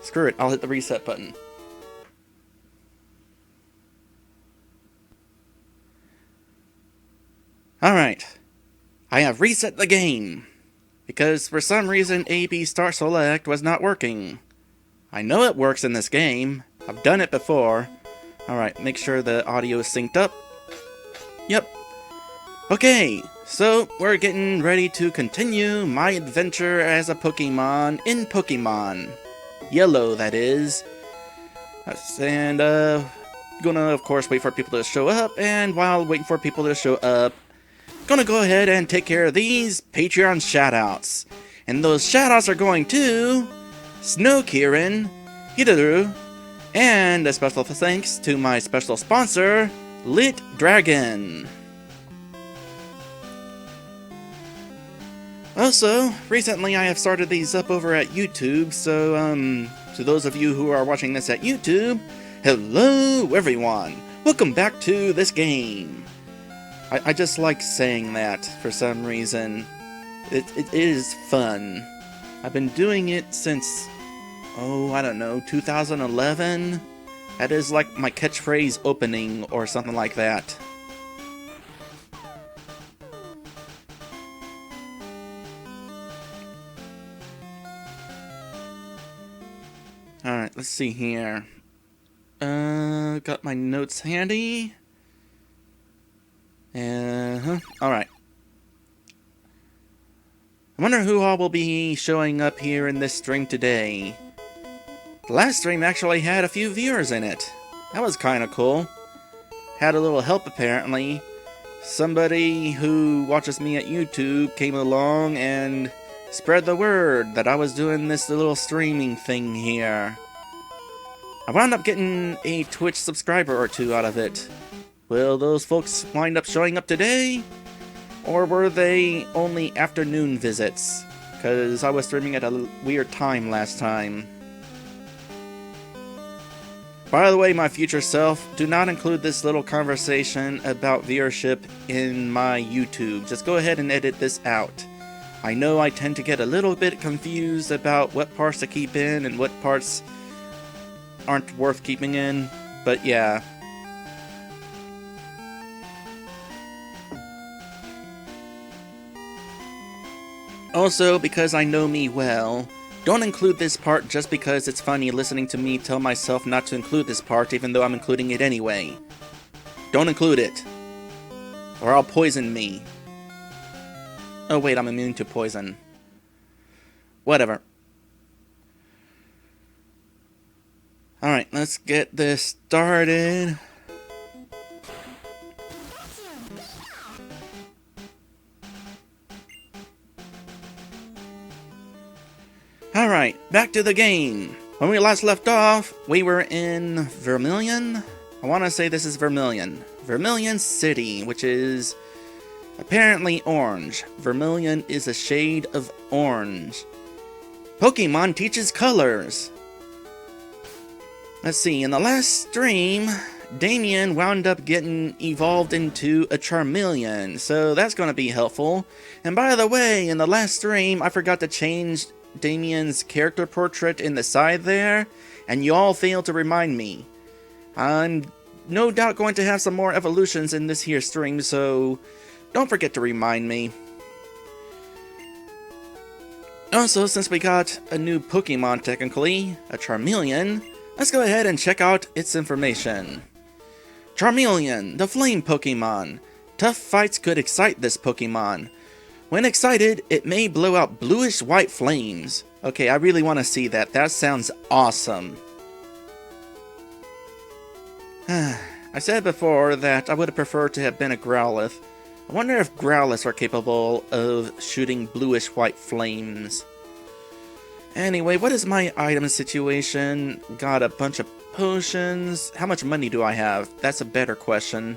Screw it, I'll hit the reset button. Alright. I have reset the game. Because for some reason AB Start Select was not working. I know it works in this game. I've done it before. Alright, make sure the audio is synced up. Yep. Okay, so we're getting ready to continue my adventure as a Pokemon in Pokemon. Yellow, that is. And, gonna, of course, wait for people to show up, and while waiting for people to show up, gonna go ahead and take care of these Patreon shoutouts. And those shoutouts are going to Snow Kieran, Hidaru, and a special thanks to my special sponsor, Lit Dragon. Also, recently I have started these up over at YouTube, so, to those of you who are watching this at YouTube, hello everyone! Welcome back to this game! I just like saying that for some reason. It is fun. I've been doing it since, I don't know, 2011? That is like my catchphrase opening or something like that. Alright, let's see here. Got my notes handy. Alright. I wonder who all will be showing up here in this stream today. The last stream actually had a few viewers in it. That was kinda cool. Had a little help apparently. Somebody who watches me at YouTube came along and spread the word that I was doing this little streaming thing here. I wound up getting a Twitch subscriber or two out of it. Will those folks wind up showing up today? Or were they only afternoon visits? Because I was streaming at a weird time last time. By the way, my future self, do not include this little conversation about viewership in my YouTube. Just go ahead and edit this out. I know I tend to get a little bit confused about what parts to keep in and what parts aren't worth keeping in, but yeah. Also, because I know me well, don't include this part just because it's funny listening to me tell myself not to include this part even though I'm including it anyway. Don't include it. Or I'll poison me. Oh wait, I'm immune to poison. Whatever. Alright, let's get this started. Alright, back to the game. When we last left off, we were in Vermilion. I want to say this is Vermilion. Vermilion City, which is apparently orange. Vermilion is a shade of orange. Pokemon teaches colors. Let's see, in the last stream, Damien wound up getting evolved into a Charmeleon, so that's going to be helpful. And by the way, in the last stream, I forgot to change Damien's character portrait in the side there, and you all failed to remind me. I'm no doubt going to have some more evolutions in this here stream, so don't forget to remind me. Also, since we got a new Pokemon technically, a Charmeleon, let's go ahead and check out its information. Charmeleon, the flame Pokemon. Tough fights could excite this Pokemon. When excited, it may blow out bluish-white flames. Okay, I really want to see that. That sounds awesome. I said before that I would have preferred to have been a Growlithe. I wonder if Growlithes are capable of shooting bluish-white flames. Anyway, what is my item situation? Got a bunch of potions. How much money do I have? That's a better question.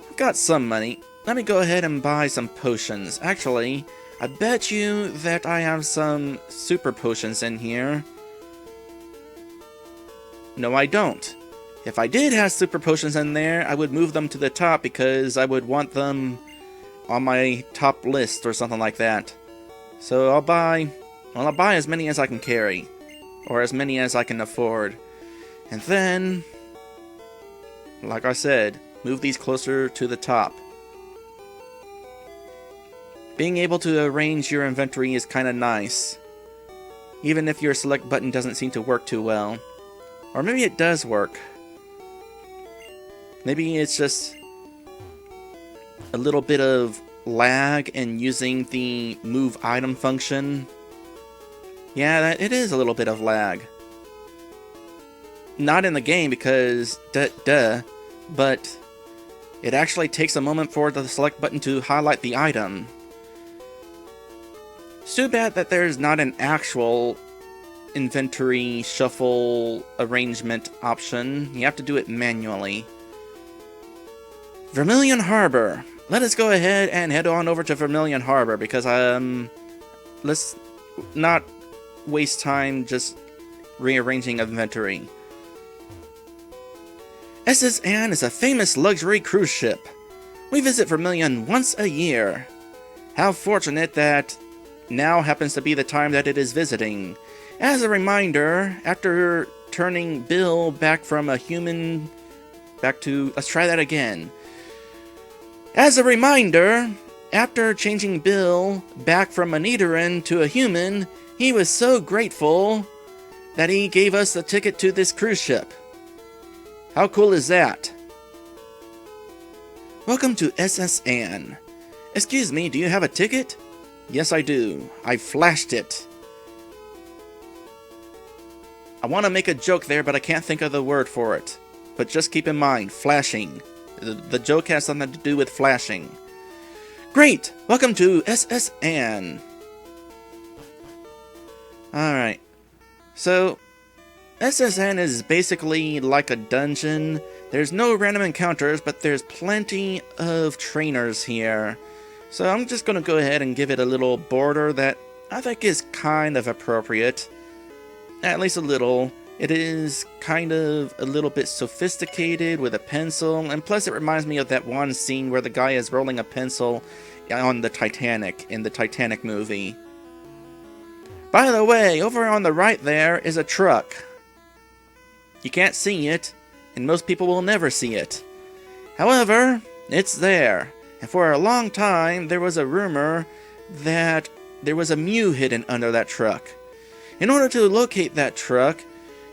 I've got some money. Let me go ahead and buy some potions. Actually, I bet you that I have some super potions in here. No, I don't. If I did have super potions in there, I would move them to the top because I would want them on my top list or something like that. So I'll buy as many as I can carry. or as many as I can afford. And then, like I said, move these closer to the top. Being able to arrange your inventory is kinda nice, even if your select button doesn't seem to work too well. Or maybe it does work. Maybe it's just a little bit of lag in using the move item function. Yeah, it is a little bit of lag. Not in the game because, but it actually takes a moment for the select button to highlight the item. It's too bad that there's not an actual inventory shuffle arrangement option. You have to do it manually. Vermilion Harbor. Let us go ahead and head on over to Vermilion Harbor because let's not waste time just rearranging inventory. SS Anne is a famous luxury cruise ship. We visit Vermilion once a year. How fortunate that now happens to be the time that it is visiting. As a reminder, after turning Bill back from a human let's try that again. As a reminder, after changing Bill back from an Nidoran to a human, he was so grateful that he gave us a ticket to this cruise ship. How cool is that? Welcome to SS Anne. Excuse me, do you have a ticket? Yes, I do. I flashed it. I want to make a joke there, but I can't think of the word for it. But just keep in mind, flashing. The joke has something to do with flashing. Great! Welcome to SS Anne. Alright. So, SS Anne is basically like a dungeon. There's no random encounters, but there's plenty of trainers here. So I'm just going to go ahead and give it a little border that I think is kind of appropriate. At least a little. It is kind of a little bit sophisticated with a pencil, and plus it reminds me of that one scene where the guy is rolling a pencil on the Titanic, in the Titanic movie. By the way, over on the right there is a truck. You can't see it, and most people will never see it. However, it's there, and for a long time there was a rumor that there was a Mew hidden under that truck. In order to locate that truck,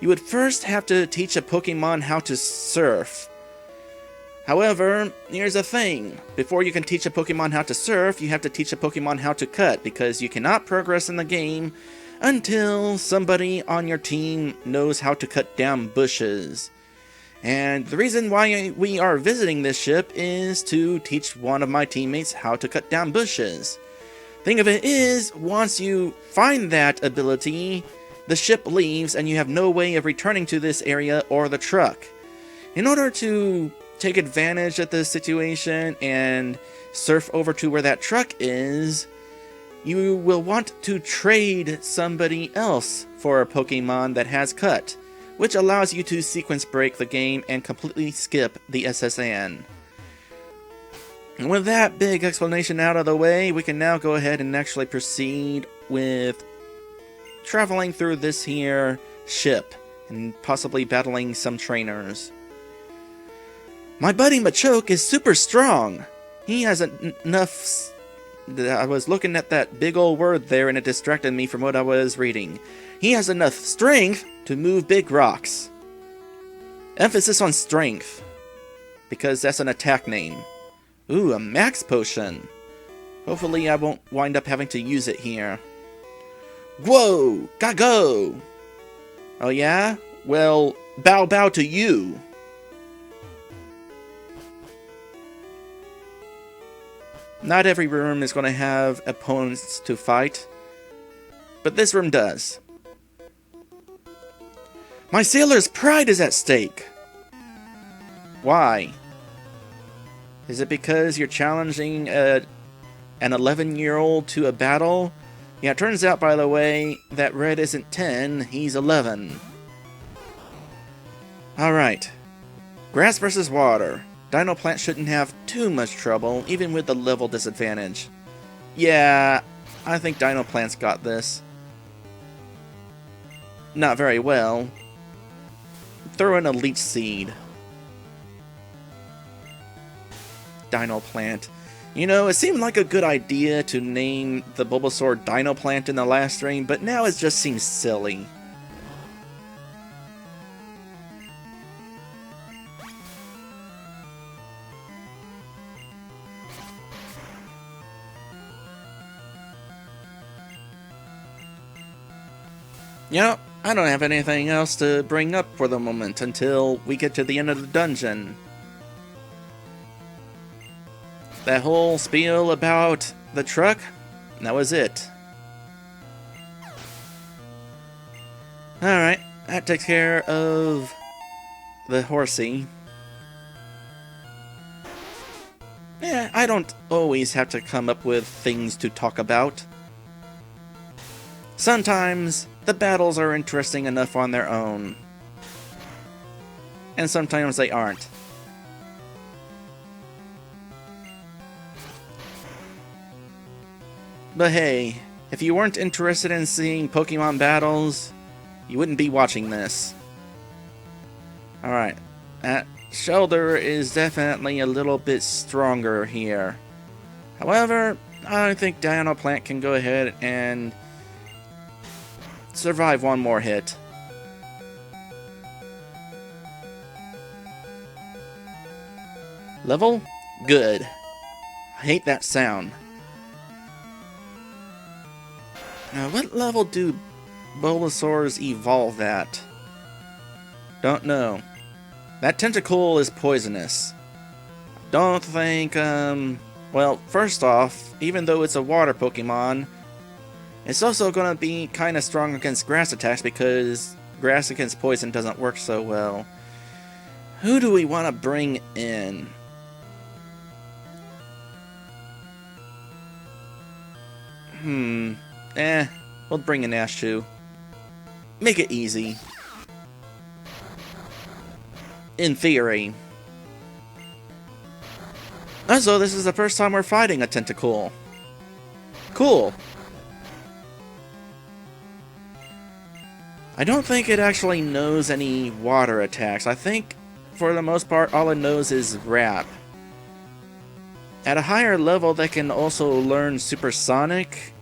you would first have to teach a Pokemon how to surf. However, here's the thing. Before you can teach a Pokemon how to surf, you have to teach a Pokemon how to cut, because you cannot progress in the game until somebody on your team knows how to cut down bushes. And the reason why we are visiting this ship is to teach one of my teammates how to cut down bushes. Thing of it is, once you find that ability, the ship leaves and you have no way of returning to this area or the truck. In order to take advantage of the situation and surf over to where that truck is, you will want to trade somebody else for a Pokemon that has cut, which allows you to sequence break the game and completely skip the SS Anne. And with that big explanation out of the way, we can now go ahead and actually proceed with traveling through this here ship and possibly battling some trainers. My buddy Machoke is super strong. He has enough... I was looking at that big old word there and it distracted me from what I was reading. He has enough strength to move big rocks. Emphasis on strength, because that's an attack name. Ooh, a max potion. Hopefully I won't wind up having to use it here. Whoa! Go! Oh yeah? Well, bow to you! Not every room is going to have opponents to fight, but this room does. My sailor's pride is at stake! Why? Is it because you're challenging an 11-year-old to a battle? Yeah, it turns out, by the way, that Red isn't 10, he's 11. Alright. Grass versus water. Dino Plant shouldn't have too much trouble, even with the level disadvantage. Yeah, I think Dino Plant's got this. not very well. Throw in a Leech Seed. Dino Plant. You know, it seemed like a good idea to name the Bulbasaur Dino Plant in the last stream, but now it just seems silly. You know, I don't have anything else to bring up for the moment until we get to the end of the dungeon. That whole spiel about the truck, that was it. Alright, that takes care of the horsey. Yeah, I don't always have to come up with things to talk about. Sometimes the battles are interesting enough on their own. And sometimes they aren't. But hey, if you weren't interested in seeing Pokemon battles, you wouldn't be watching this. Alright, that Shellder is definitely a little bit stronger here. However, I think Dino Plant can go ahead and survive one more hit. Level? Good. I hate that sound. Now, what level do Bulbasaurs evolve at? Don't know. That Tentacool is poisonous. Don't think, well, first off, even though it's a water Pokemon, it's also going to be kind of strong against grass attacks because grass against poison doesn't work so well. Who do we want to bring in? We'll bring in Ashtu. Make it easy. In theory. Also, this is the first time we're fighting a Tentacool. Cool. I don't think it actually knows any water attacks. I think, for the most part, all it knows is Wrap. At a higher level, they can also learn Supersonic.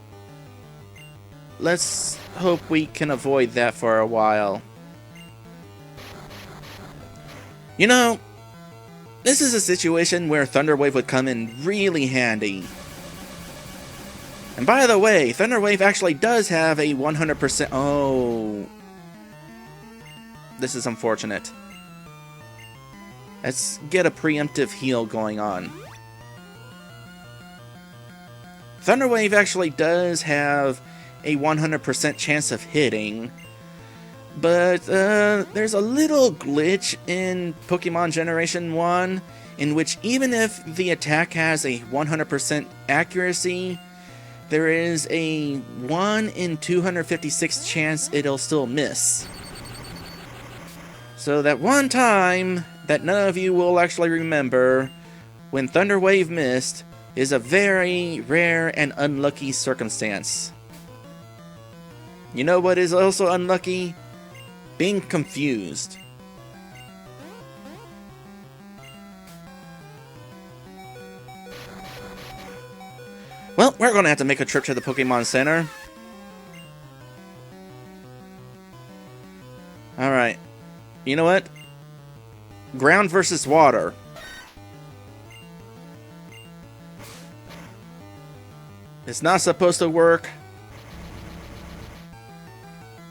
Let's hope we can avoid that for a while. You know, this is a situation where Thunder Wave would come in really handy. And by the way, Thunder Wave actually does have a 100%... Oh... This is unfortunate. Let's get a preemptive heal going on. Thunder Wave actually does have a 100% chance of hitting, but there's a little glitch in Pokemon Generation 1 in which even if the attack has a 100% accuracy, there is a 1 in 256 chance it'll still miss. So that one time that none of you will actually remember when Thunder Wave missed is a very rare and unlucky circumstance. You know what is also unlucky? Being confused. Well, we're gonna have to make a trip to the Pokemon Center. Alright. You know what? Ground versus water. It's not supposed to work.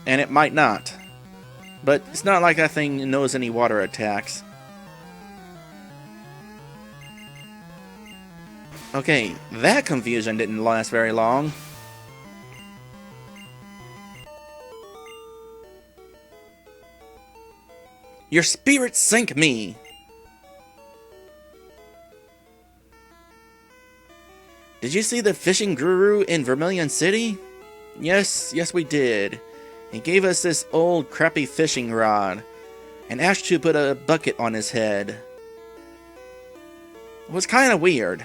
And it might not. But it's not like that thing knows any water attacks. Okay, that confusion didn't last very long. Your spirit sink me! Did you see the fishing guru in Vermilion City? Yes, we did. He gave us this old crappy fishing rod, and Ashtu put a bucket on his head. It was kinda weird.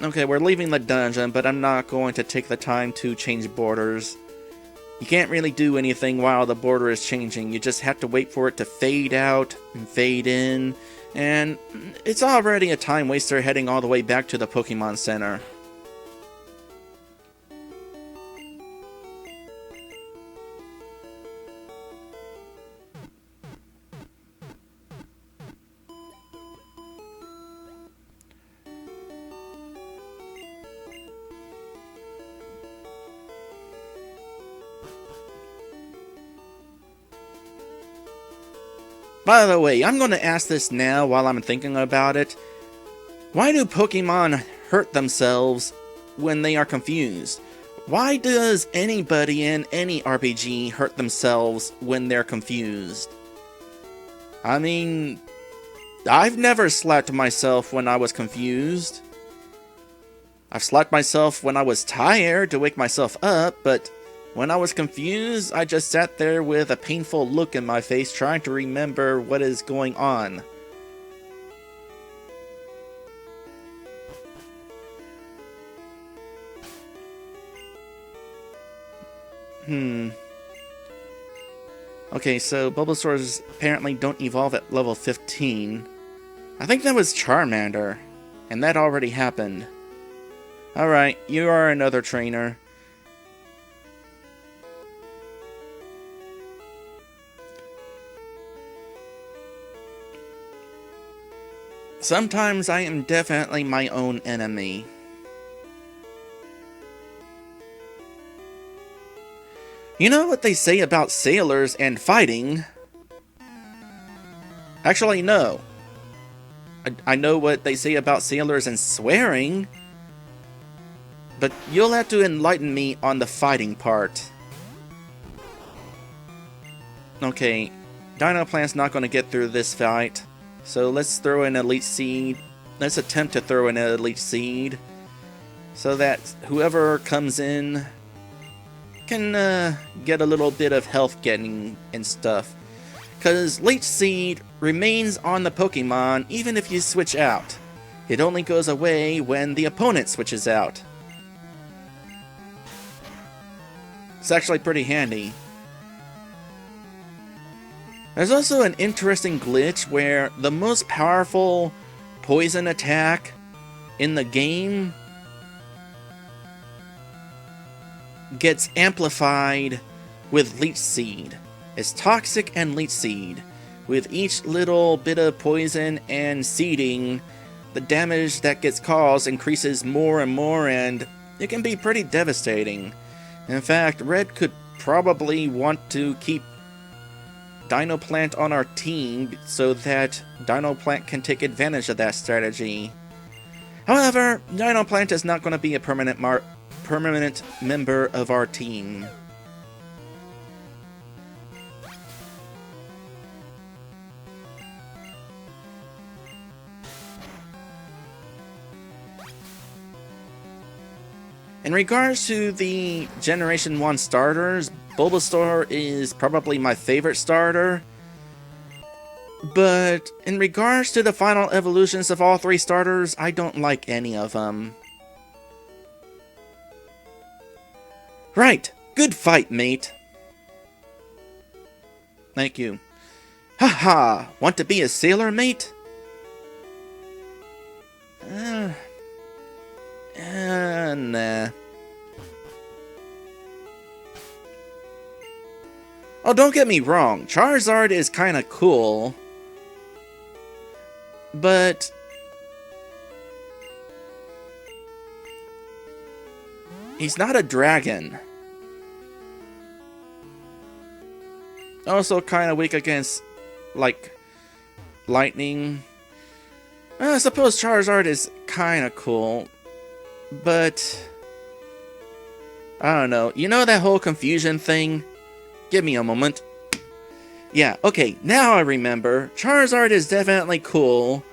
Okay, we're leaving the dungeon, but I'm not going to take the time to change borders. You can't really do anything while the border is changing. You just have to wait for it to fade out and fade in. And it's already a time waster heading all the way back to the Pokemon Center. By the way, I'm going to ask this now while I'm thinking about it. Why do Pokemon hurt themselves when they are confused? Why does anybody in any RPG hurt themselves when they're confused? I mean, I've never slapped myself when I was confused. I've slapped myself when I was tired to wake myself up, but when I was confused, I just sat there with a painful look in my face trying to remember what is going on. Okay, so Bulbasaurs apparently don't evolve at level 15. I think that was Charmander, and that already happened. Alright, you are another trainer. Sometimes I am definitely my own enemy. You know what they say about sailors and fighting? Actually, no. I know what they say about sailors and swearing. But you'll have to enlighten me on the fighting part. Okay, Dinoplant's not going to get through this fight. So let's throw an Elite Seed. Let's attempt to throw an Elite Seed. So that whoever comes in can get a little bit of health getting and stuff. Because Leech Seed remains on the Pokemon even if you switch out. It only goes away when the opponent switches out. It's actually pretty handy. There's also an interesting glitch where the most powerful poison attack in the game gets amplified with Leech Seed. It's Toxic and Leech Seed. With each little bit of poison and seeding, the damage that gets caused increases more and more, and it can be pretty devastating. In fact, Red could probably want to keep Dinoplant on our team so that Dinoplant can take advantage of that strategy. However, Dinoplant is not going to be a permanent member of our team. In regards to the Generation 1 starters, Bulbasaur is probably my favorite starter. But in regards to the final evolutions of all three starters, I don't like any of them. Right, good fight, mate. Thank you. Haha, want to be a sailor, mate? Nah. Oh, don't get me wrong, Charizard is kinda cool. But he's not a dragon. Also kinda weak against, like, lightning. I suppose Charizard is kinda cool. But I don't know. You know that whole confusion thing? Give me a moment. Yeah, okay, now I remember. Charizard is definitely cool,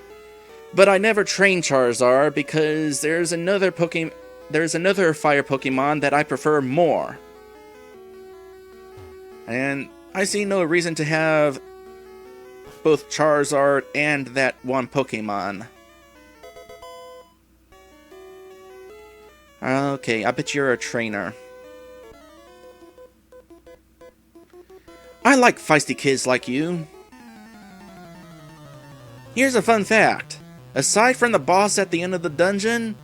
but I never trained Charizard because there's another fire Pokemon that I prefer more. And I see no reason to have both Charizard and that one Pokemon. Okay, I bet you're a trainer. I like feisty kids like you. Here's a fun fact. Aside from the boss at the end of the dungeon,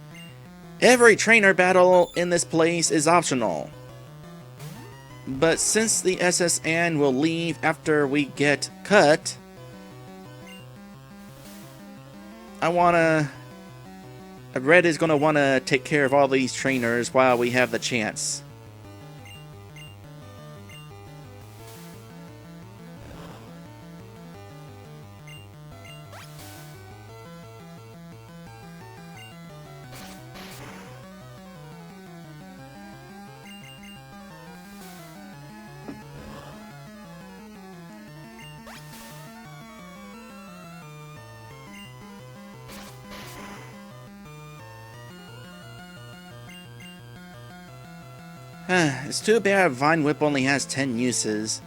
every trainer battle in this place is optional. But since the SSN will leave after we get cut, Red is gonna wanna take care of all these trainers while we have the chance. It's too bad Vine Whip only has 10 uses.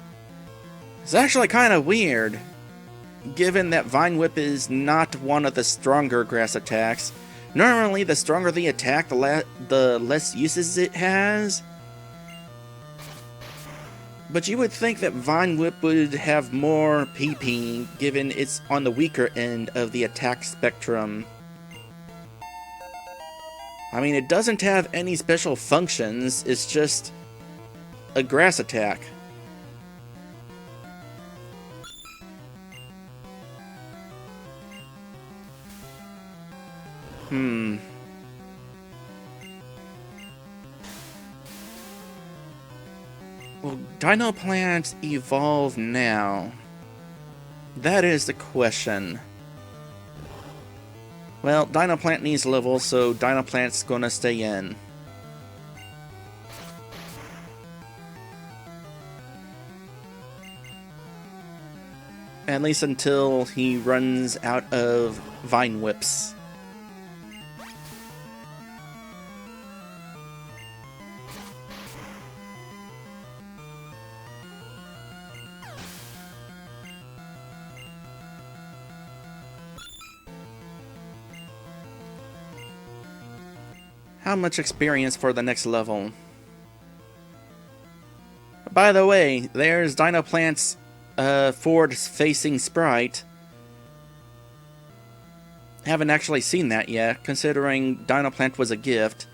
It's actually kind of weird, given that Vine Whip is not one of the stronger grass attacks. Normally, the stronger the attack, the less uses it has. But you would think that Vine Whip would have more PP, given it's on the weaker end of the attack spectrum. I mean, it doesn't have any special functions, it's just a grass attack. Will Dino Plants evolve now? That is the question. Well, Dino Plant needs levels, so Dino Plant's gonna stay in. At least until he runs out of Vine Whips. How much experience for the next level? By the way, there's Dino Plant's forward-facing sprite. Haven't actually seen that yet, considering Dino Plant was a gift.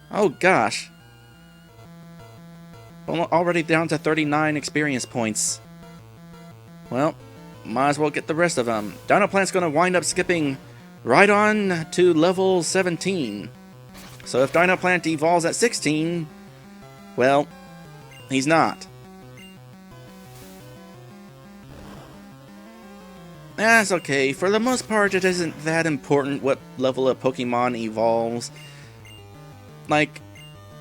Oh gosh. Already down to 39 experience points. Well, might as well get the rest of them. Dino Plant's gonna wind up skipping right on to level 17. So if Dino Plant evolves at 16, well, he's not. That's okay. For the most part, it isn't that important what level a Pokemon evolves. Like,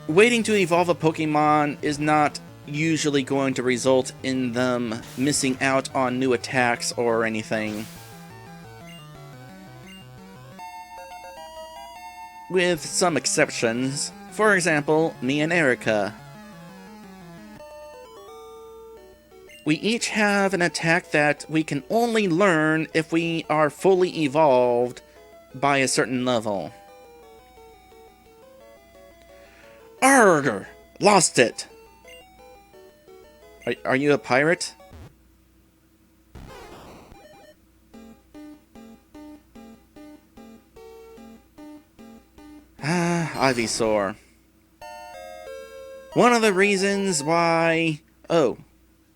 waiting to evolve a Pokemon is not usually going to result in them missing out on new attacks or anything. With some exceptions. For example, me and Erica. We each have an attack that we can only learn if we are fully evolved by a certain level. Arrgh! Lost it! Are you a pirate? Ivysaur. One of the reasons why... Oh,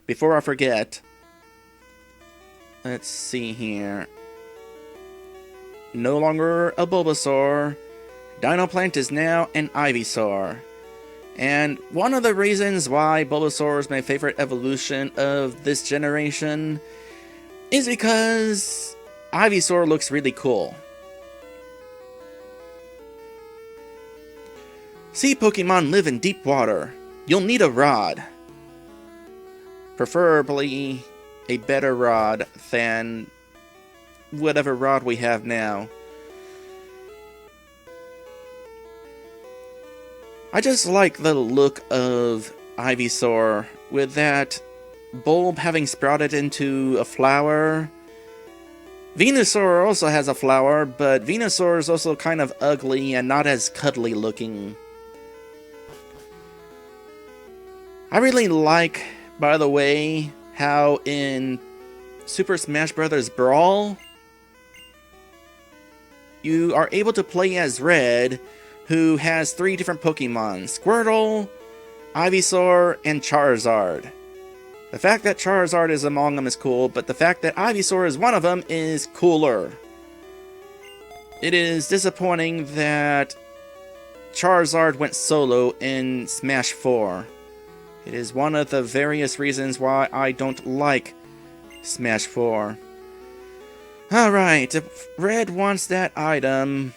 before I forget... Let's see here. No longer a Bulbasaur. Dino Plant is now an Ivysaur. And one of the reasons why Bulbasaur is my favorite evolution of this generation is because Ivysaur looks really cool. Sea Pokemon live in deep water. You'll need a rod. Preferably a better rod than whatever rod we have now. I just like the look of Ivysaur with that bulb having sprouted into a flower. Venusaur also has a flower, but Venusaur is also kind of ugly and not as cuddly looking. I really like, by the way, how in Super Smash Bros. Brawl, you are able to play as Red, who has 3 different Pokemon: Squirtle, Ivysaur, and Charizard. The fact that Charizard is among them is cool, but the fact that Ivysaur is one of them is cooler. It is disappointing that Charizard went solo in Smash 4. It is one of the various reasons why I don't like Smash 4. Alright, if Red wants that item,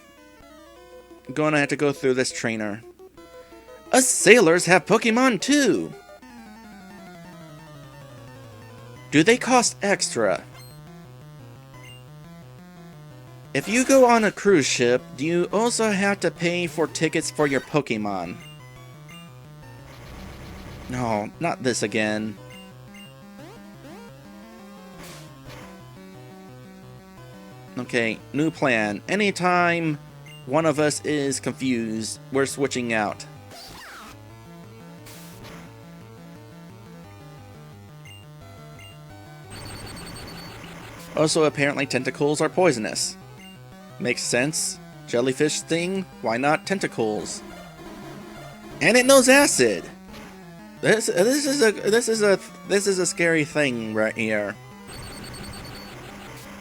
I'm gonna have to go through this trainer. Us sailors have Pokemon too! Do they cost extra? If you go on a cruise ship, do you also have to pay for tickets for your Pokemon? No, not this again. Okay, new plan. Anytime one of us is confused, we're switching out. Also, apparently tentacles are poisonous. Makes sense. Jellyfish sting, why not tentacles? And it knows acid! This is a scary thing right here.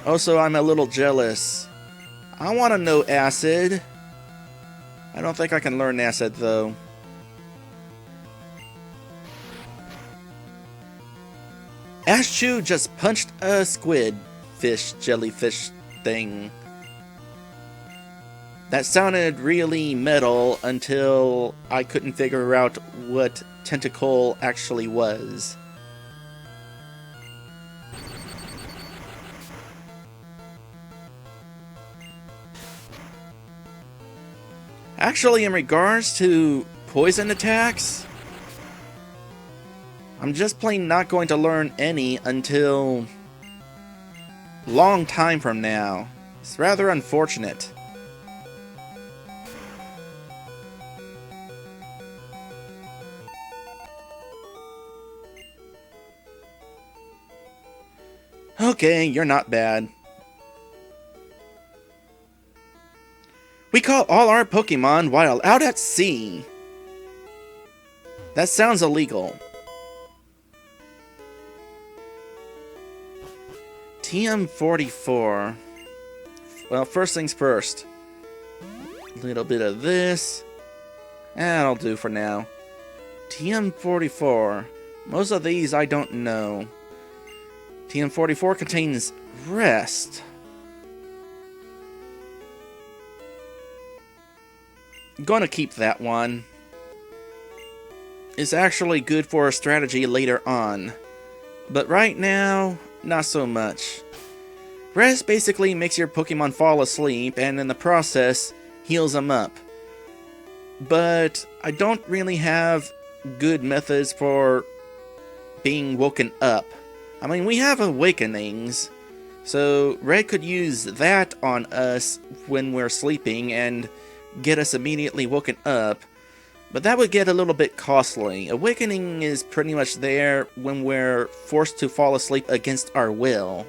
Also, I'm a little jealous. I want to know acid. I don't think I can learn acid though. Ashchu just punched a squid fish jellyfish thing. That sounded really metal until I couldn't figure out what tentacle actually was. Actually, in regards to poison attacks, I'm just plain not going to learn any until long time from now. It's rather unfortunate. Okay, you're not bad. We caught all our Pokemon while out at sea. That sounds illegal. TM44. Well, first things first. A little bit of this. That'll do for now. TM44. Most of these I don't know. TM44 contains rest. I'm gonna keep that one. It's actually good for a strategy later on. But right now, not so much. Rest basically makes your Pokemon fall asleep and in the process heals them up. But I don't really have good methods for being woken up. I mean, we have awakenings, so Red could use that on us when we're sleeping and get us immediately woken up, but that would get a little bit costly. Awakening is pretty much there when we're forced to fall asleep against our will.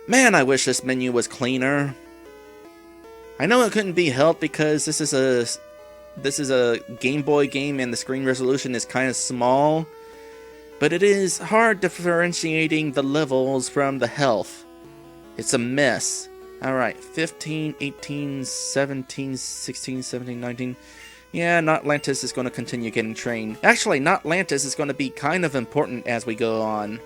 Man, I wish this menu was cleaner. I know it couldn't be helped because this is a Game Boy game and the screen resolution is kind of small, but it is hard differentiating the levels from the health. It's a mess. Alright, 15, 18, 17, 16, 17, 19. Yeah, Notlantis is going to continue getting trained. Actually, Notlantis is going to be kind of important as we go on.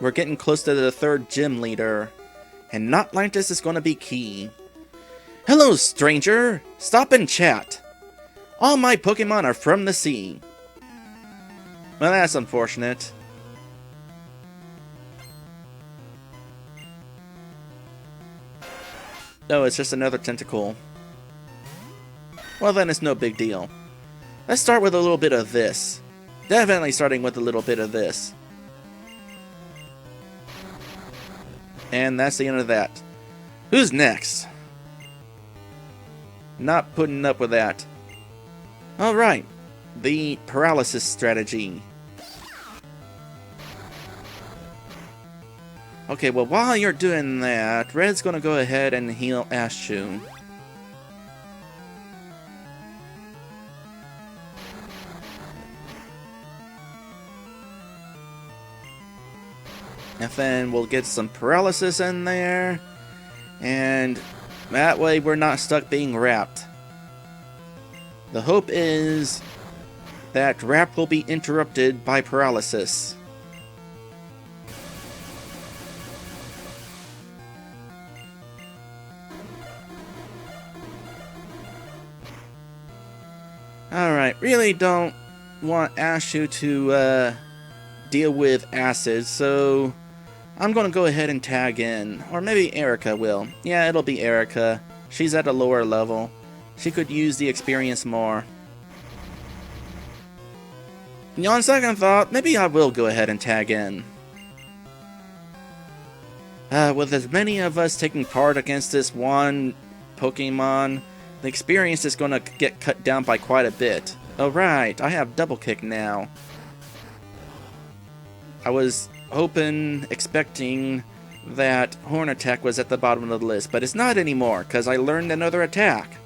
We're getting close to the 3rd gym leader, and Notlantis is going to be key. Hello, stranger! Stop and chat! All my Pokemon are from the sea. Well, that's unfortunate. Oh, it's just another tentacle. Well, then it's no big deal. Let's start with a little bit of this. Definitely starting with a little bit of this. And that's the end of that. Who's next? Not putting up with that. Alright. The paralysis strategy. Okay, well, while you're doing that, Red's gonna go ahead and heal Ashu. And then we'll get some paralysis in there. And that way we're not stuck being wrapped. The hope is that wrap will be interrupted by paralysis. Alright, really don't want Ashu to deal with acid, so I'm gonna go ahead and tag in. Or maybe Erica will. Yeah, it'll be Erica. She's at a lower level. She could use the experience more. And on second thought, maybe I will go ahead and tag in. With as many of us taking part against this one Pokemon, the experience is gonna get cut down by quite a bit. Oh right, I have double kick now. I was hoping, expecting that Horn Attack was at the bottom of the list, but it's not anymore, because I learned another attack.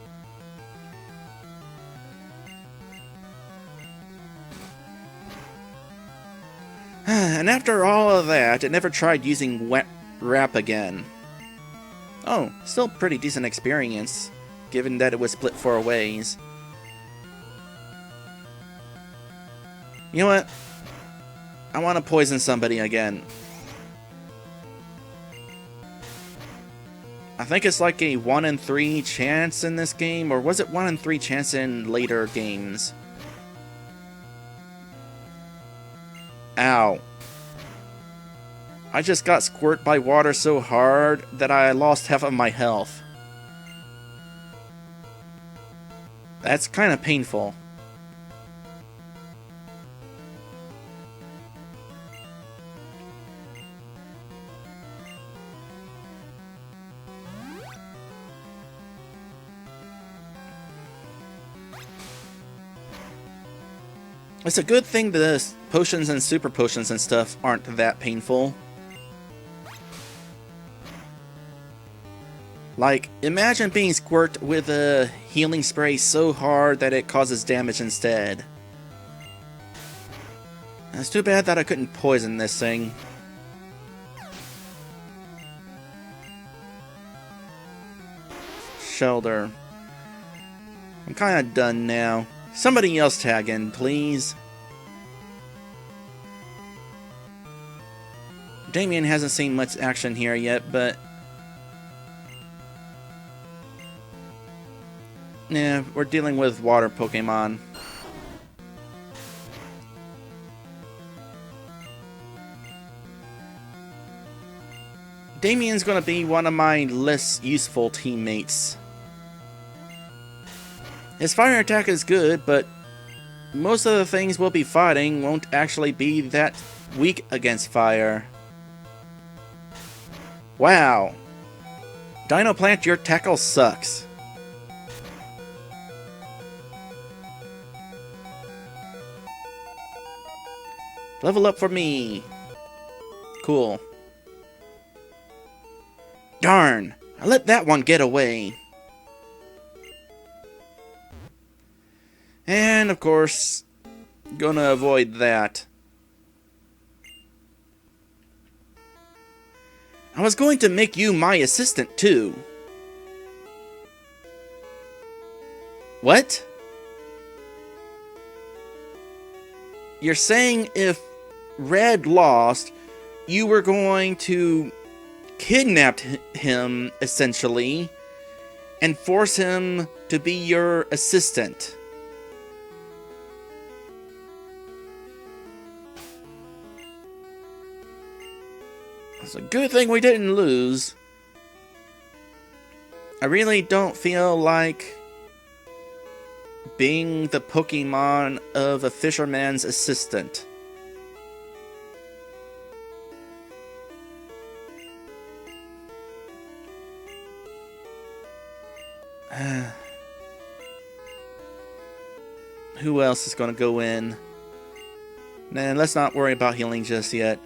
And after all of that, I never tried using Wet Wrap again. Oh, still pretty decent experience, given that it was split 4 ways. You know what? I want to poison somebody again. I think it's like a 1 in 3 chance in this game, or was it 1 in 3 chance in later games? Ow. I just got squirted by water so hard that I lost half of my health. That's kind of painful. It's a good thing the potions and super potions and stuff aren't that painful. Like, imagine being squirted with a healing spray so hard that it causes damage instead. It's too bad that I couldn't poison this thing. Shelter. I'm kinda done now. Somebody else tag in, please. Damien hasn't seen much action here yet, but... yeah, we're dealing with water Pokemon. Damien's gonna be one of my less useful teammates. His fire attack is good, but most of the things we'll be fighting won't actually be that weak against fire. Wow. Dino Plant, your tackle sucks. Level up for me. Cool. Darn, I let that one get away. And, of course, gonna avoid that. I was going to make you my assistant, too. What? You're saying if Red lost, you were going to kidnap him, essentially, and force him to be your assistant. It's a good thing we didn't lose. I really don't feel like being the Pokemon of a fisherman's assistant. Who else is going to go in? Nah, let's not worry about healing just yet.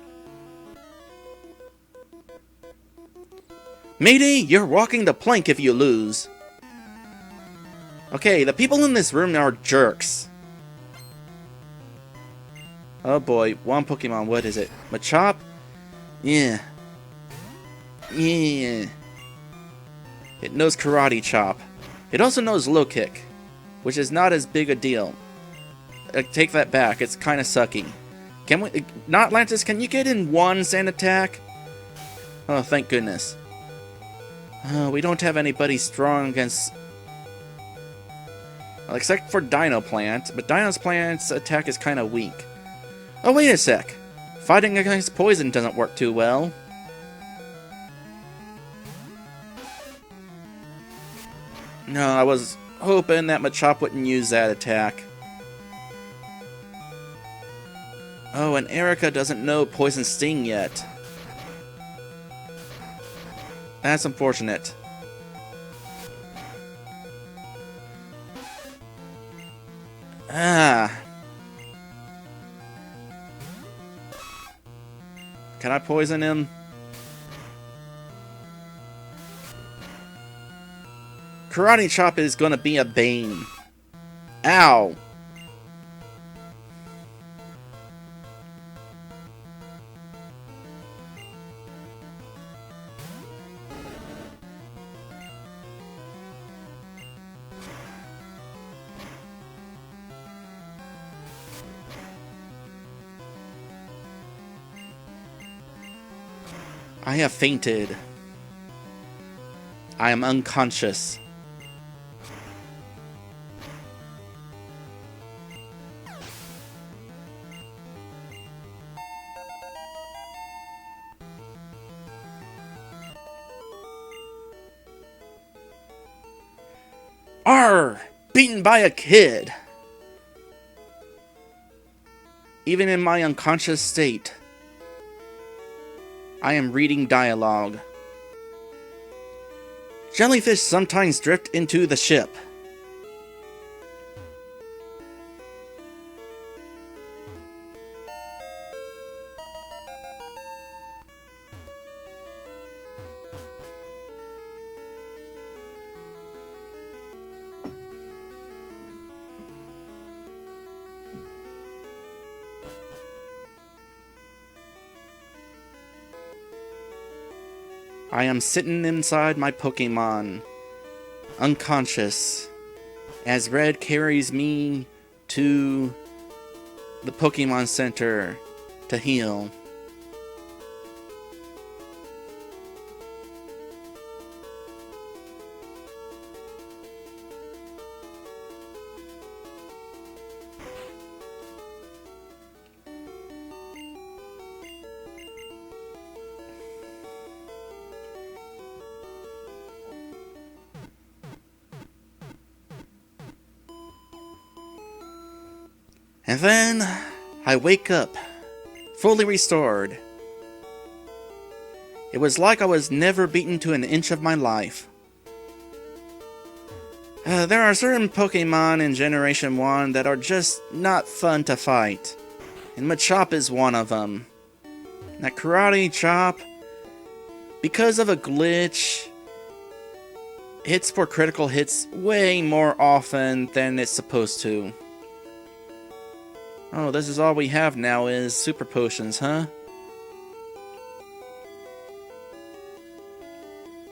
Matey, you're walking the plank if you lose. Okay, the people in this room are jerks. Oh boy, one Pokemon, what is it? Machop? Yeah. Yeah. It knows Karate Chop. It also knows Low Kick, which is not as big a deal. I take that back, it's kinda sucky. Can we... Not Lantis, can you get in one sand attack? Oh, thank goodness. We don't have anybody strong against... Well, except for Dino Plant, but Dino Plant's attack is kinda weak. Oh, wait a sec. Fighting against poison doesn't work too well. No, I was hoping that Machop wouldn't use that attack. Oh, and Erica doesn't know Poison Sting yet. That's unfortunate. Ah. Can I poison him? Karate Chop is gonna be a bane. Ow! I have fainted. I am unconscious. Arr! Beaten by a kid! Even in my unconscious state, I am reading dialogue. Jellyfish sometimes drift into the ship. I am sitting inside my Pokemon, unconscious, as Red carries me to the Pokemon Center to heal. And then, I wake up, fully restored. It was like I was never beaten to an inch of my life. There are certain Pokemon in Generation 1 that are just not fun to fight, and Machop is one of them. That Karate Chop, because of a glitch, hits for critical hits way more often than it's supposed to. Oh, this is all we have now is super potions, huh?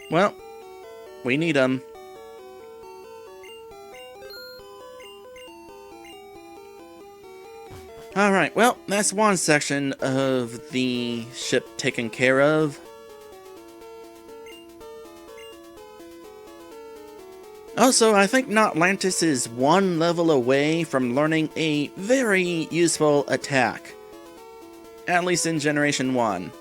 Well, we need them. Alright, well, that's one section of the ship taken care of. Also, I think Notlantis is one level away from learning a very useful attack. At least in Generation 1.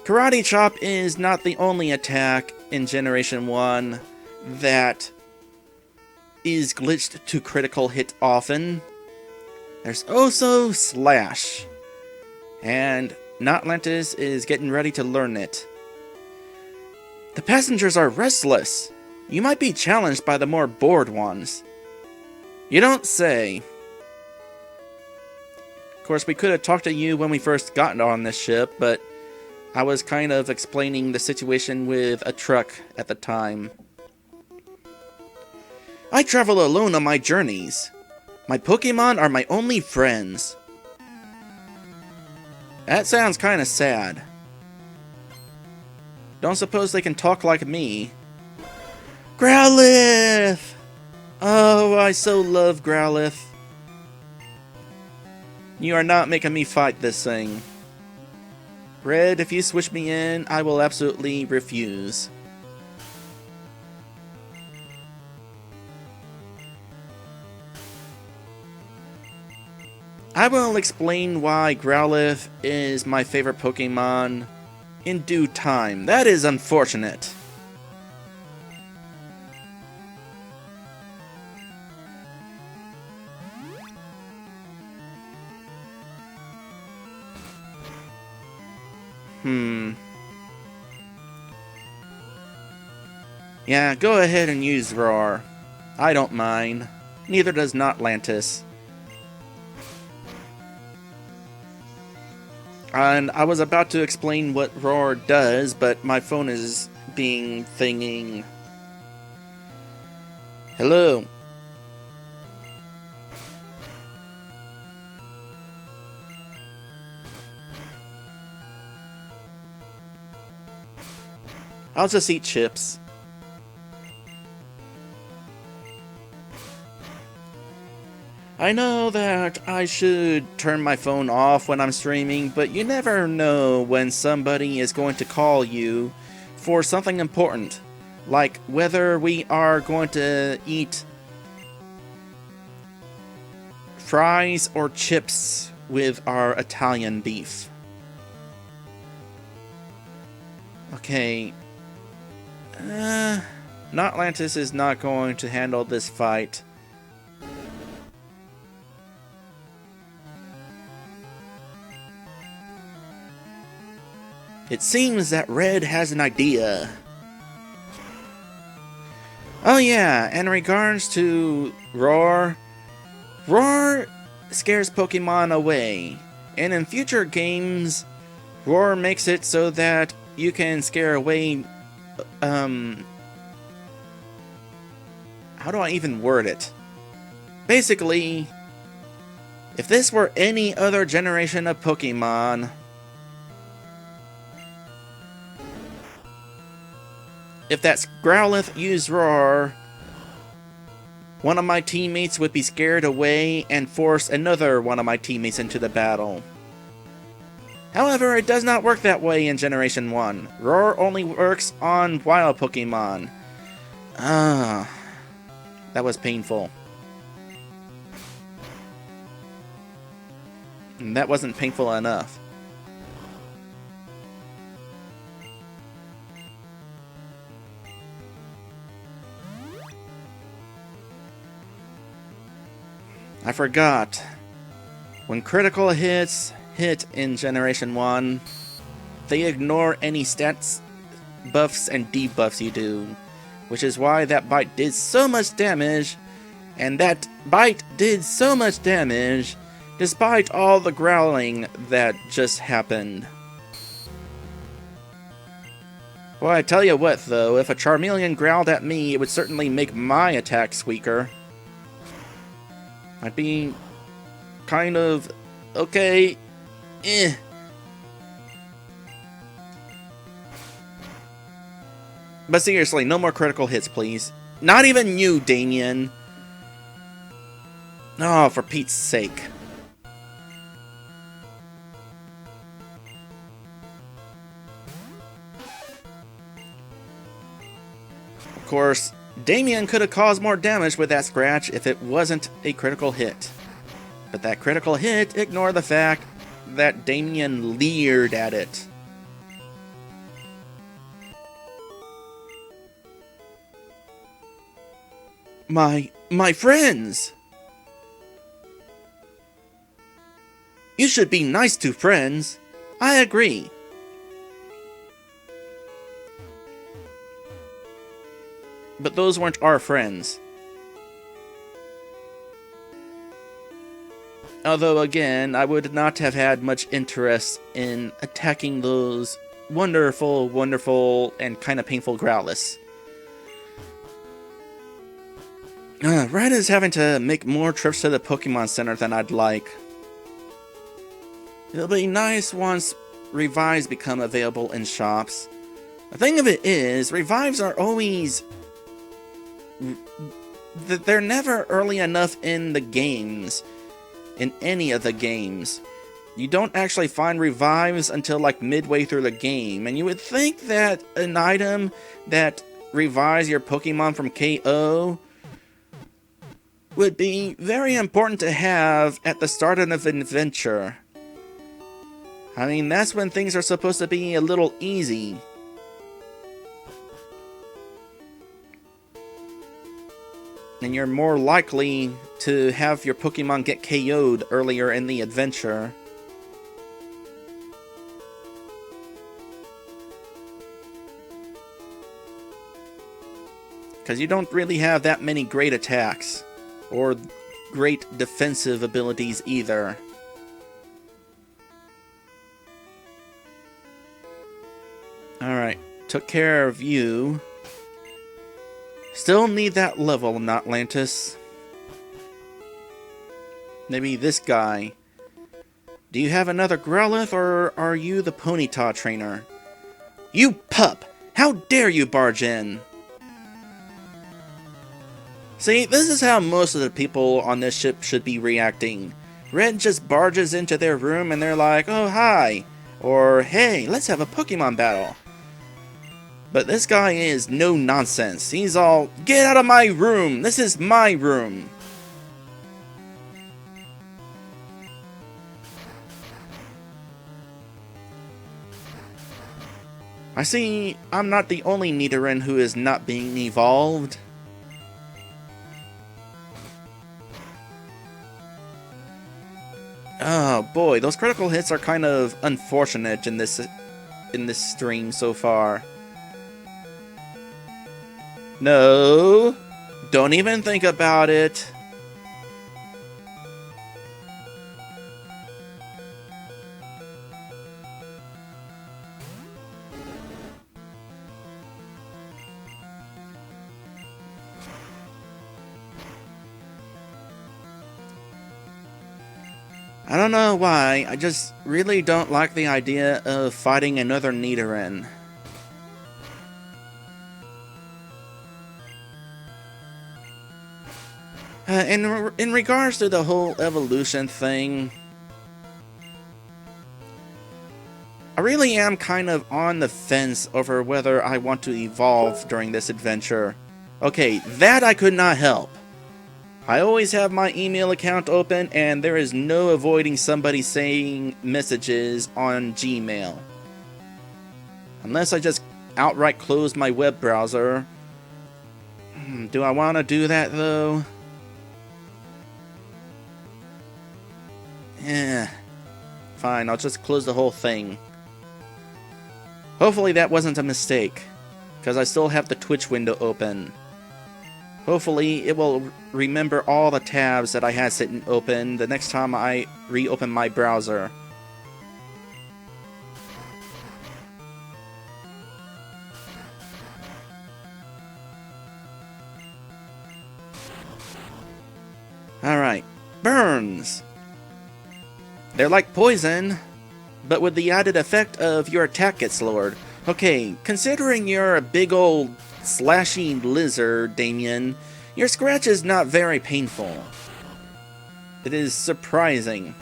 Karate Chop is not the only attack in Generation 1 that is glitched to critical hit often. There's also Slash. And Notlantis is getting ready to learn it. The passengers are restless. You might be challenged by the more bored ones. You don't say. Of course, we could have talked to you when we first got on this ship, but I was kind of explaining the situation with a truck at the time. I travel alone on my journeys. My Pokemon are my only friends. That sounds kinda sad. Don't suppose they can talk like me. Growlithe! Oh, I so love Growlithe. You are not making me fight this thing. Red, if you switch me in, I will absolutely refuse. I will explain why Growlithe is my favorite Pokemon in due time. That is unfortunate. Yeah, go ahead and use Roar. I don't mind. Neither does Notlantis. And I was about to explain what Roar does, but my phone is being thinging. Hello. I'll just eat chips. I know that I should turn my phone off when I'm streaming, but you never know when somebody is going to call you for something important, like whether we are going to eat fries or chips with our Italian beef. Okay. Notlantis is not going to handle this fight. It seems that Red has an idea. Oh yeah, in regards to Roar, Roar scares Pokemon away. And in future games, Roar makes it so that you can scare away, how do I even word it? Basically, if this were any other generation of Pokemon, if that Growlithe used Roar, one of my teammates would be scared away and force another one of my teammates into the battle. However, it does not work that way in Generation 1. Roar only works on wild Pokemon. That was painful. And that wasn't painful enough. I forgot. When critical hits hit in Generation 1, they ignore any stats buffs and debuffs you do, which is why that bite did so much damage, and that bite did so much damage despite all the growling that just happened. Well, I tell you what though, if a Charmeleon growled at me, it would certainly make my attacks weaker. I'd be kind of okay. But seriously, no more critical hits, please. Not even you, Damien. Oh, for Pete's sake. Of course, Damien could have caused more damage with that scratch if it wasn't a critical hit. But that critical hit ignored the fact that Damien leered at it. My friends! You should be nice to friends. I agree. But those weren't our friends. Although, again, I would not have had much interest in attacking those wonderful, wonderful, and kind of painful Growlithe. Red is having to make more trips to the Pokemon Center than I'd like. It'll be nice once revives become available in shops. The thing of it is, revives are always... they're never early enough in the games. In any of the games. You don't actually find revives until like midway through the game, and you would think that an item that revives your Pokemon from KO would be very important to have at the start of an adventure. I mean, that's when things are supposed to be a little easy. And you're more likely to have your Pokemon get KO'd earlier in the adventure. Because you don't really have that many great attacks. Or great defensive abilities either. Alright, took care of you. Still need that level, Notlantis. Maybe this guy. Do you have another Growlithe, or are you the Ponyta trainer? You pup! How dare you barge in? See, this is how most of the people on this ship should be reacting. Red just barges into their room and they're like, oh hi, or hey, let's have a Pokemon battle. But this guy is no nonsense. He's all, get out of my room! This is my room! I see I'm not the only Nidoran who is not being evolved. Oh boy, those critical hits are kind of unfortunate in this stream so far. No, don't even think about it. I don't know why, I just really don't like the idea of fighting another Nidoran. In regards to the whole evolution thing, I really am kind of on the fence over whether I want to evolve during this adventure. Okay, that I could not help. I always have my email account open, and there is no avoiding somebody saying messages on Gmail. Unless I just outright close my web browser. Do I want to do that, though? Fine, I'll just close the whole thing. Hopefully that wasn't a mistake, because I still have the Twitch window open. Hopefully it will remember all the tabs that I had sitting open the next time I reopen my browser. Alright, burns! They're like poison, but with the added effect of your attack gets lowered. Okay, considering you're a big old slashy lizard, Damien, your scratch is not very painful. It is surprising.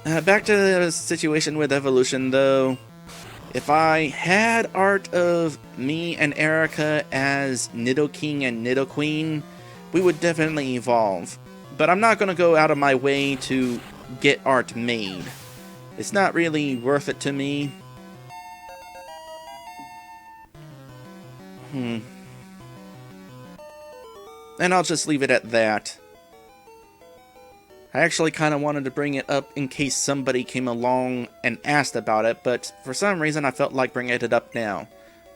Back to the situation with evolution, though. If I had art of me and Erica as Nidoking and Nidoqueen, we would definitely evolve. But I'm not going to go out of my way to get art made. It's not really worth it to me. And I'll just leave it at that. I actually kind of wanted to bring it up in case somebody came along and asked about it, but for some reason I felt like bringing it up now.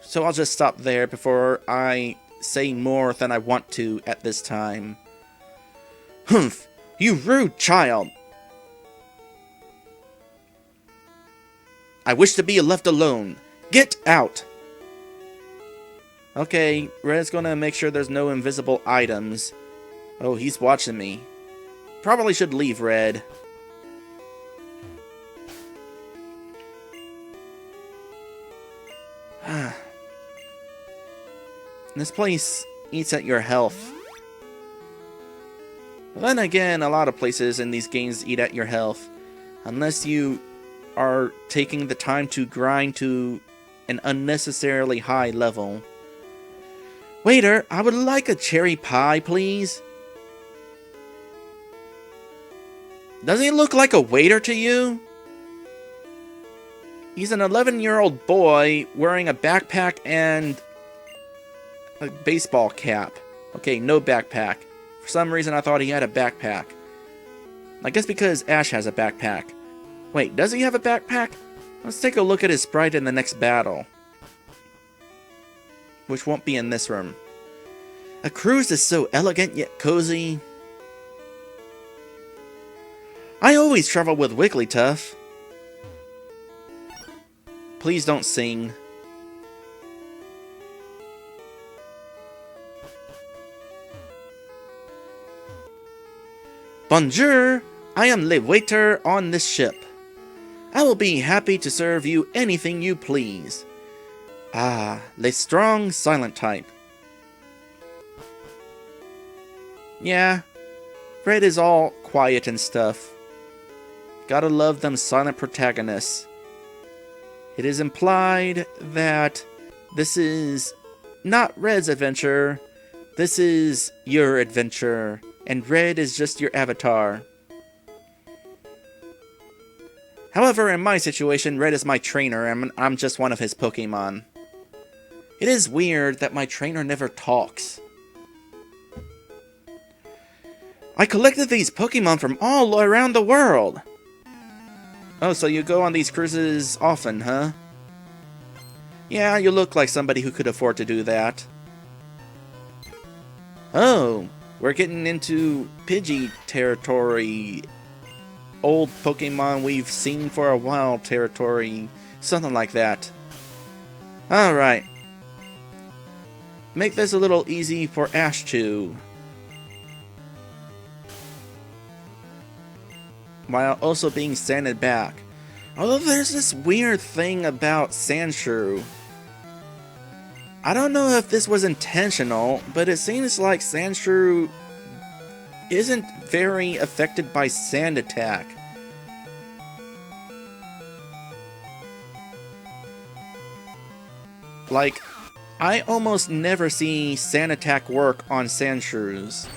So I'll just stop there before I say more than I want to at this time. Humph! You rude child! I wish to be left alone. Get out! Okay, Red's gonna make sure there's no invisible items. Oh, he's watching me. Probably should leave, Red. This place eats at your health. Then again, a lot of places in these games eat at your health. Unless you are taking the time to grind to an unnecessarily high level. Waiter, I would like a cherry pie, please. Does he look like a waiter to you? He's an 11-year-old boy wearing a backpack and a baseball cap. Okay, no backpack. For some reason I thought he had a backpack. I guess because Ash has a backpack. Wait, does he have a backpack? Let's take a look at his sprite in the next battle. Which won't be in this room. A cruise is so elegant yet cozy. I always travel with Wigglytuff. Please don't sing. Bonjour! I am le waiter on this ship. I will be happy to serve you anything you please. Ah, le strong silent type. Yeah, Red is all quiet and stuff. Gotta love them silent protagonists. It is implied that this is not Red's adventure, this is your adventure, and Red is just your avatar. However, in my situation, Red is my trainer, and I'm just one of his Pokemon. It is weird that my trainer never talks. I collected these Pokemon from all around the world! Oh, so you go on these cruises often, huh? Yeah, you look like somebody who could afford to do that. Oh, we're getting into Pidgey territory. Old Pokemon we've seen for a while territory. Something like that. Alright. Make this a little easy for Ash to. While also being sanded back. Although there's this weird thing about Sandshrew. I don't know if this was intentional, but it seems like Sandshrew isn't very affected by sand attack. Like, I almost never see sand attack work on Sandshrews.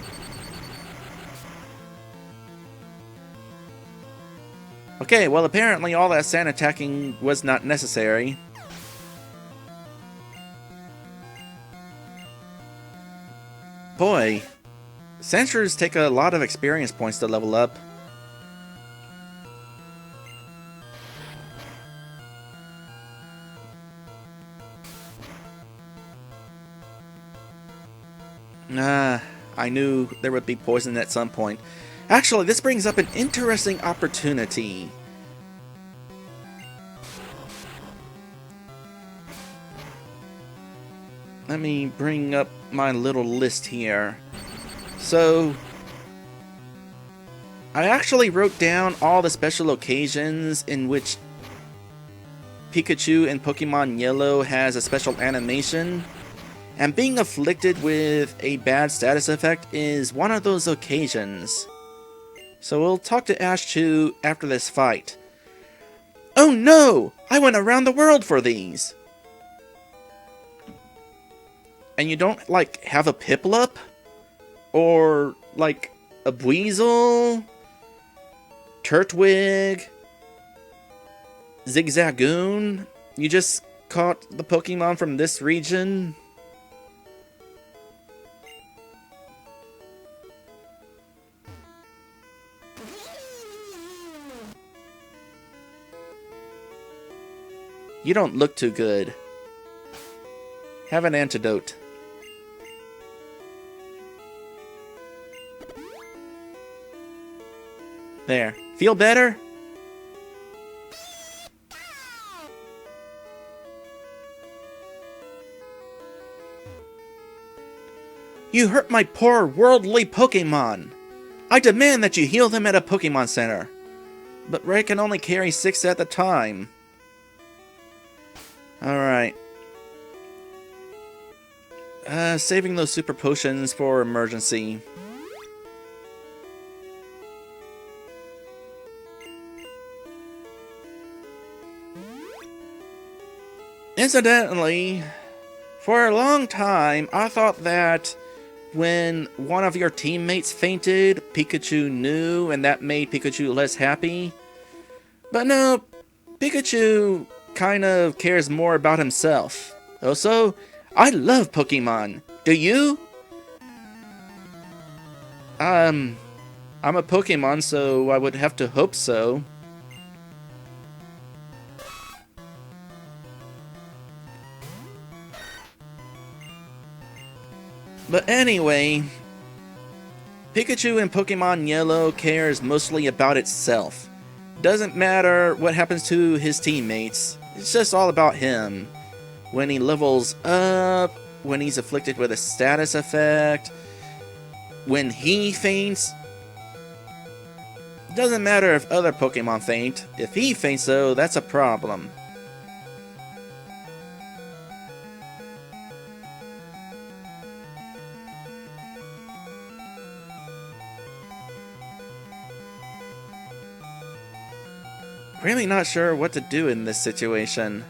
Okay, well apparently all that sand attacking was not necessary. Boy, Sandshrews take a lot of experience points to level up. I knew there would be poison at some point. Actually, this brings up an interesting opportunity. Let me bring up my little list here. So, I actually wrote down all the special occasions in which Pikachu in Pokemon Yellow has a special animation. And being afflicted with a bad status effect is one of those occasions. So we'll talk to Ash 2 after this fight. Oh no! I went around the world for these! And you don't, like, have a Piplup? Or, like, a Buizel? Turtwig? Zigzagoon? You just caught the Pokemon from this region? You don't look too good. Have an antidote. There. Feel better? You hurt my poor worldly Pokemon! I demand that you heal them at a Pokemon Center. But Ray can only carry 6 at a time. Alright. Saving those super potions for emergency. Incidentally, for a long time, I thought that when one of your teammates fainted, Pikachu knew and that made Pikachu less happy. But no, Pikachu kind of cares more about himself. Also, I love Pokemon. Do you? I'm a Pokemon, so I would have to hope so. But anyway, Pikachu in Pokemon Yellow cares mostly about itself. Doesn't matter what happens to his teammates, it's just all about him. When he levels up, when he's afflicted with a status effect, when he faints. Doesn't matter if other Pokemon faint, if he faints though, that's a problem. Really not sure what to do in this situation.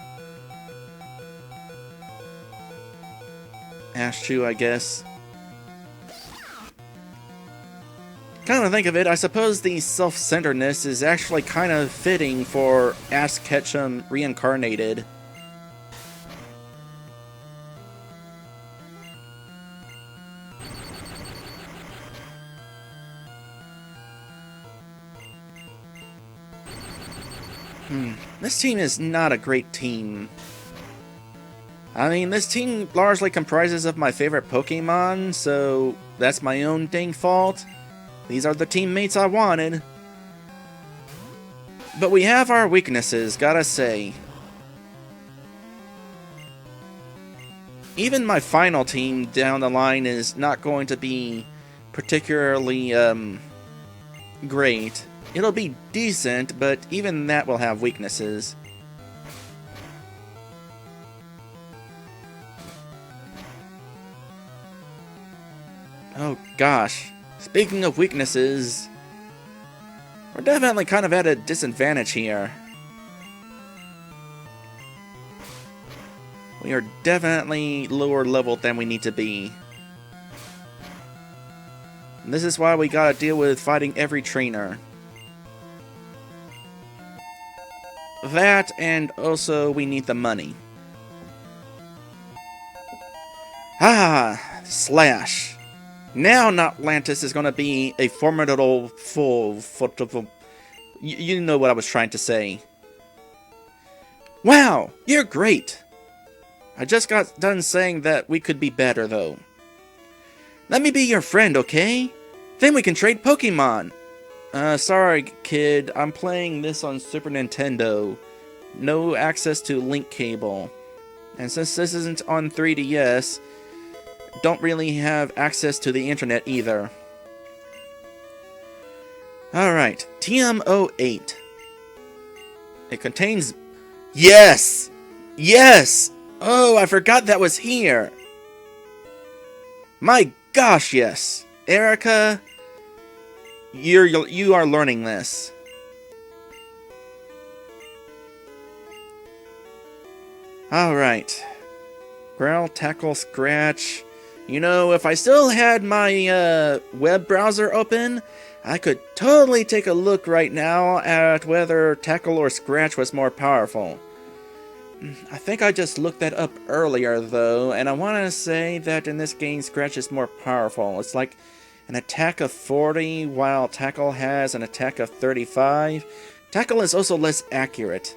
Ashchew, I guess. Come to think of it, I suppose the self-centeredness is actually kind of fitting for Ash Ketchum reincarnated. This team is not a great team. I mean, this team largely comprises of my favorite Pokemon, so that's my own dang fault. These are the teammates I wanted. But we have our weaknesses, gotta say. Even my final team down the line is not going to be particularly, great. It'll be decent, but even that will have weaknesses. Oh gosh, speaking of weaknesses, we're definitely kind of at a disadvantage here. We are definitely lower leveled than we need to be. And this is why we gotta deal with fighting every trainer. That, and also we need the money. Ah, Slash. Now Notlantis is going to be a formidable you know what I was trying to say. Wow, you're great. I just got done saying that we could be better, though. Let me be your friend, okay? Then we can trade Pokemon. Sorry, kid. I'm playing this on Super Nintendo. No access to link cable. And since this isn't on 3DS, don't really have access to the internet either. Alright, TM08. It contains... Yes! Yes! Oh, I forgot that was here! My gosh, yes! Erica, you are learning this. Alright. Growl, Tackle, Scratch... You know, if I still had my web browser open, I could totally take a look right now at whether Tackle or Scratch was more powerful. I think I just looked that up earlier, though, and I want to say that in this game, Scratch is more powerful. It's like an attack of 40, while Tackle has an attack of 35. Tackle is also less accurate.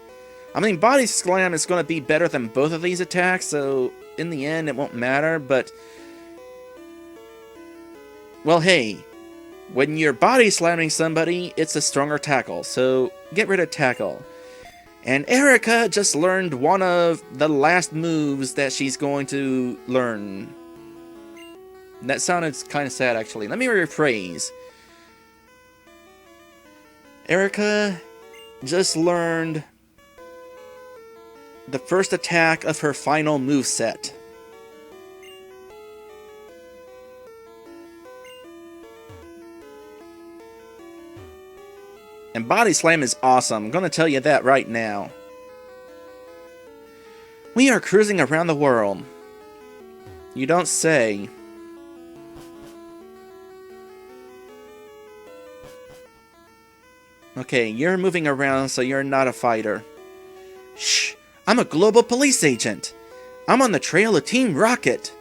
I mean, Body Slam is going to be better than both of these attacks, so in the end it won't matter, but... Well, hey, when you're body slamming somebody, it's a stronger tackle, so get rid of tackle. And Erica just learned one of the last moves that she's going to learn. That sounded kind of sad, actually. Let me rephrase. Erica just learned the first attack of her final moveset. And Body Slam is awesome, I'm gonna tell you that right now. We are cruising around the world. You don't say. Okay, you're moving around, so you're not a fighter. Shh! I'm a global police agent! I'm on the trail of Team Rocket!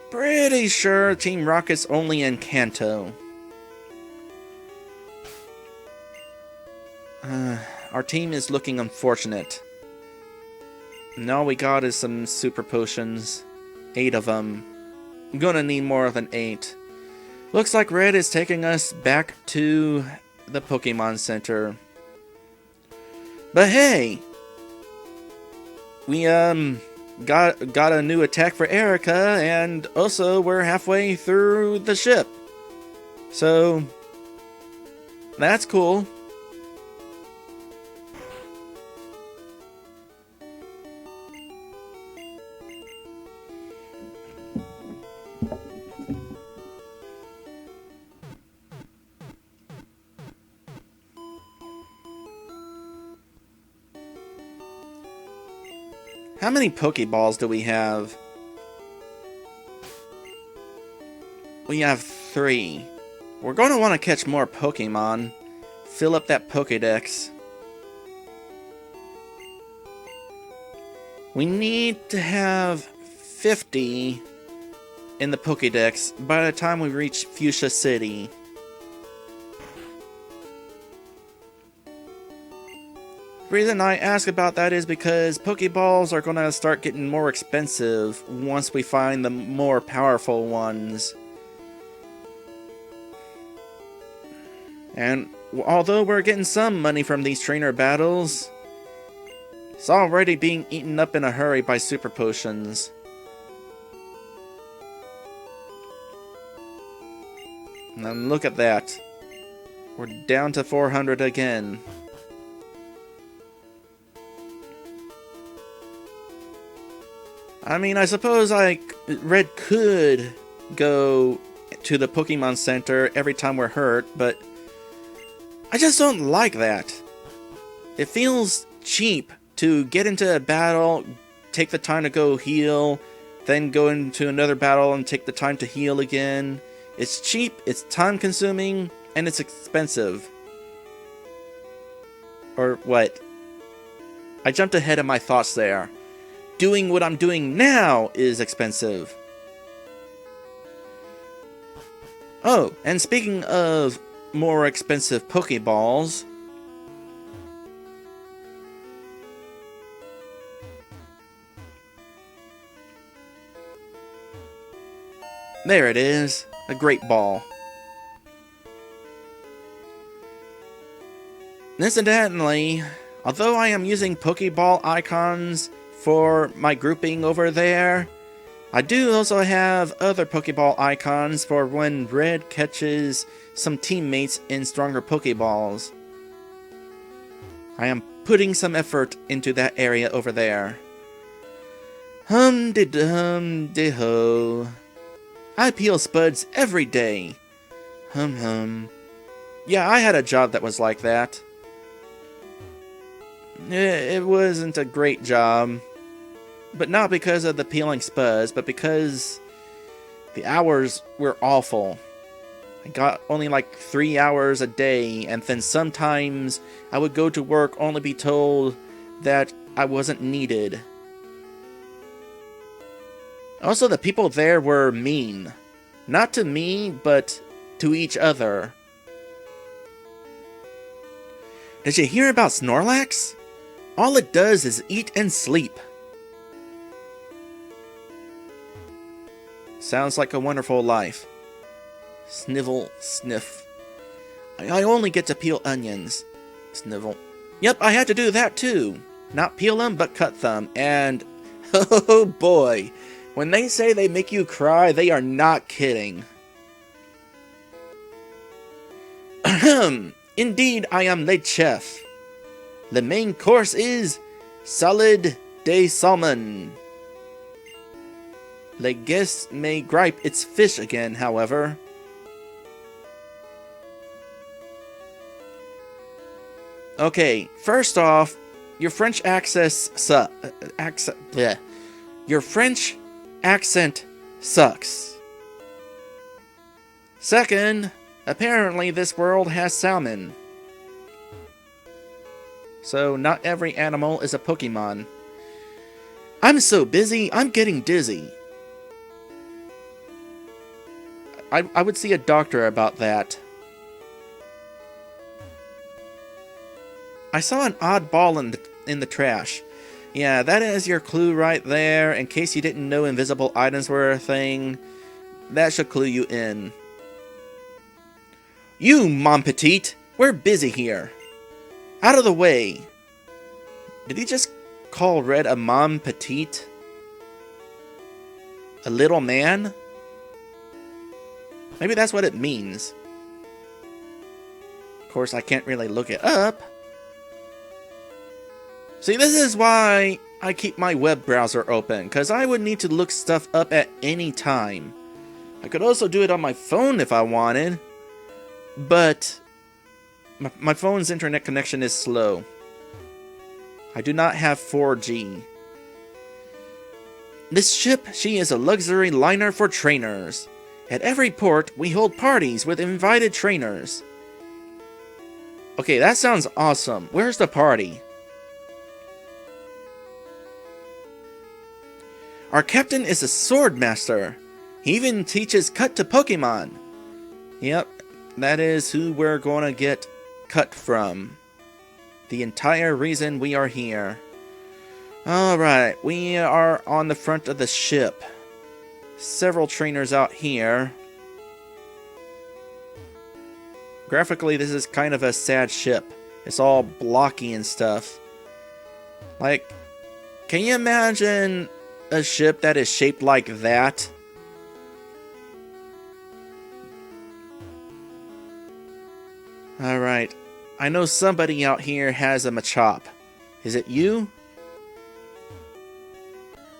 Pretty sure Team Rocket's only in Kanto. Our team is looking unfortunate. And all we got is some super potions. 8 of them. I'm gonna need more than 8. Looks like Red is taking us back to the Pokemon Center. But hey! We, got a new attack for Erica, and also we're halfway through the ship. So, that's cool. How many Pokeballs do we have? We have 3. We're going to want to catch more Pokemon. Fill up that Pokédex. We need to have 50 in the Pokédex by the time we reach Fuchsia City. The reason I ask about that is because Pokeballs are going to start getting more expensive once we find the more powerful ones. And although we're getting some money from these trainer battles, it's already being eaten up in a hurry by super potions. And look at that. We're down to 400 again. I mean, I suppose Red could go to the Pokemon Center every time we're hurt, but I just don't like that. It feels cheap to get into a battle, take the time to go heal, then go into another battle and take the time to heal again. It's cheap, it's time consuming, and it's expensive. Or what? I jumped ahead of my thoughts there. Doing what I'm doing now is expensive. Oh, and speaking of more expensive Pokeballs, there it is, a Great Ball. Incidentally, although I am using Pokeball icons for my grouping over there, I do also have other Pokeball icons for when Red catches some teammates in stronger Pokeballs. I am putting some effort into that area over there. Hum-de-dum-de-ho. I peel spuds every day. Hum-hum. Yeah, I had a job that was like that. It wasn't a great job. But not because of the peeling spuds, but because the hours were awful. I got only like 3 hours a day, and then sometimes I would go to work only be told that I wasn't needed. Also, the people there were mean. Not to me, but to each other. Did you hear about Snorlax? All it does is eat and sleep. Sounds like a wonderful life. Snivel, sniff. I only get to peel onions. Snivel. Yep, I had to do that too. Not peel them, but cut them. And, oh boy, when they say they make you cry, they are not kidding. Ahem. Indeed, I am the chef. The main course is salad de salmon. The guest may gripe it's fish again, however. Okay, first off, your French Your French accent sucks. Second, apparently this world has salmon. So not every animal is a Pokemon. I'm so busy, I'm getting dizzy. I would see a doctor about that. I saw an odd ball in the trash. Yeah, that is your clue right there. In case you didn't know invisible items were a thing, that should clue you in. You, Mon Petite! We're busy here. Out of the way. Did he just call Red a Mon Petite? A little man? Maybe that's what it means. Of course, I can't really look it up. See, this is why I keep my web browser open, because I would need to look stuff up at any time. I could also do it on my phone if I wanted, but my phone's internet connection is slow. I do not have 4G. This ship, she is a luxury liner for trainers. At every port, we hold parties with invited trainers. Okay, that sounds awesome. Where's the party? Our captain is a sword master. He even teaches cut to Pokemon. Yep, that is who we're gonna get cut from. The entire reason we are here. Alright, we are on the front of the ship. Several trainers out here. Graphically, this is kind of a sad ship. It's all blocky and stuff. Like, can you imagine a ship that is shaped like that? Alright. I know somebody out here has a Machop. Is it you?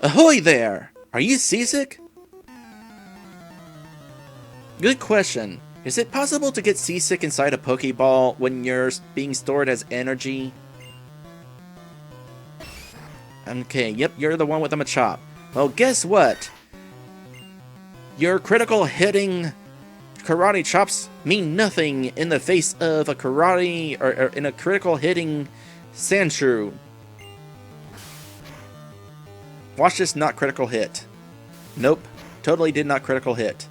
Ahoy there! Are you seasick? Good question. Is it possible to get seasick inside a Pokeball when you're being stored as energy? Okay, yep, you're the one with the Machop. Well, guess what? Your critical hitting karate chops mean nothing in the face of a karate, or in a critical hitting Sandshrew. Watch this not critical hit. Nope, totally did not critical hit.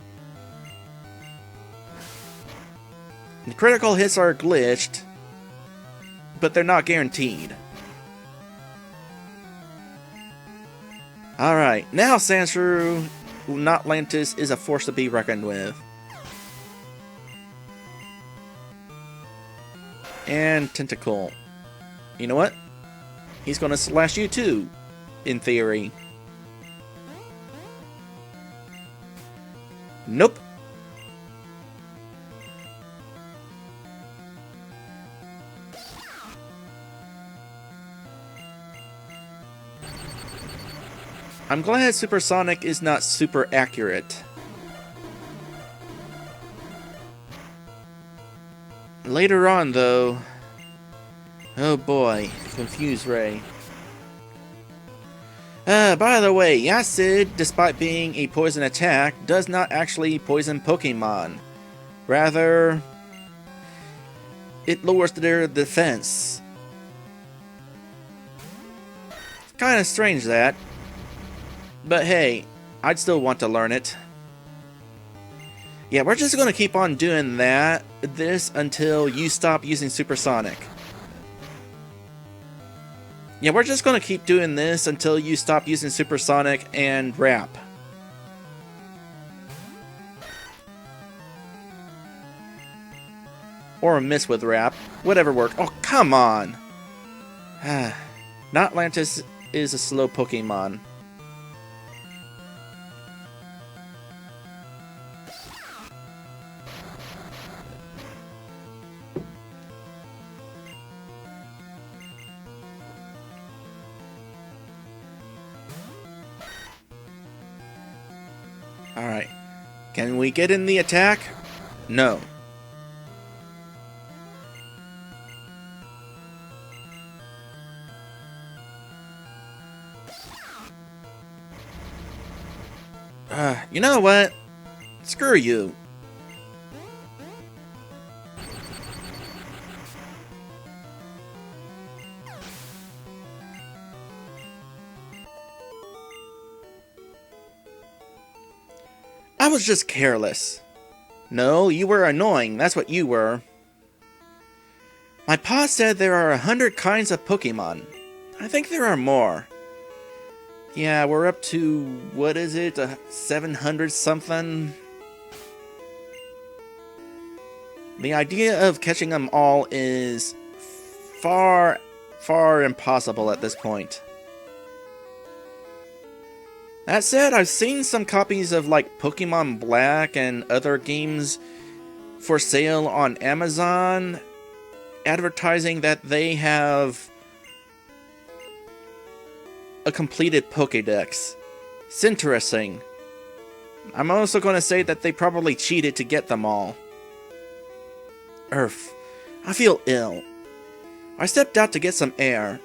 The critical hits are glitched, but they're not guaranteed. Alright, now Sandshrew, not Lantis, is a force to be reckoned with. And Tentacle. You know what? He's gonna slash you too, in theory. Nope. I'm glad Supersonic is not super accurate. Later on, though... Oh boy, Confuse Ray. By the way, Acid, despite being a poison attack, does not actually poison Pokemon. Rather, it lowers their defense. Kinda strange that. But hey, I'd still want to learn it. Yeah, we're just gonna keep on doing this until you stop using Supersonic. Yeah, we're just gonna keep doing this until you stop using Supersonic and Wrap. Or Miss with Wrap. Whatever works. Oh, come on! Not Atlantis is a slow Pokemon. Alright. Can we get in the attack? No. You know what? Screw you. I was just careless. No, you were annoying. That's what you were. My pa said there are 100 kinds of Pokemon. I think there are more. Yeah, we're up to, what is it, 700 something? The idea of catching them all is far, far impossible at this point. That said, I've seen some copies of like Pokemon Black and other games for sale on Amazon advertising that they have a completed Pokédex. It's interesting. I'm also going to say that they probably cheated to get them all. Earth, I feel ill. I stepped out to get some air.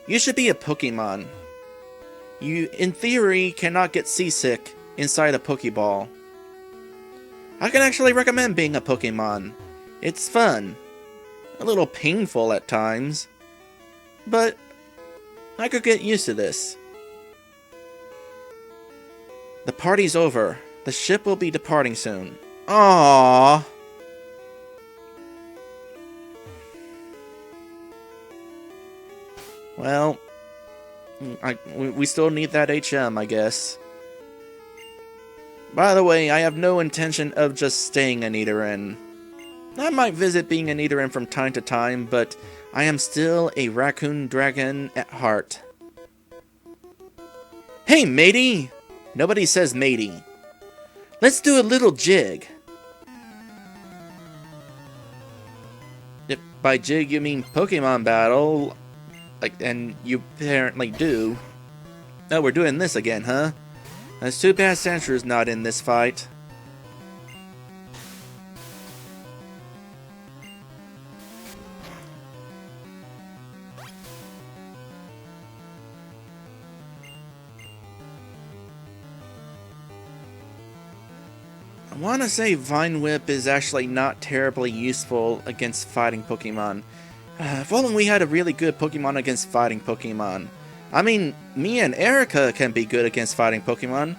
You should be a Pokemon. You, in theory, cannot get seasick inside a Pokeball. I can actually recommend being a Pokemon. It's fun. A little painful at times. But I could get used to this. The party's over. The ship will be departing soon. Aww. Well, we still need that HM, I guess. By the way, I have no intention of just staying a Nidoran. I might visit being a Nidoran from time to time, but I am still a raccoon dragon at heart. Hey, matey! Nobody says matey. Let's do a little jig. If by jig you mean Pokemon battle, and you apparently do. Oh, we're doing this again, huh? It's too bad Sandshrews not in this fight. I want to say Vine Whip is actually not terribly useful against fighting Pokemon. If only we had a really good Pokemon against fighting Pokemon. I mean, me and Erica can be good against fighting Pokemon,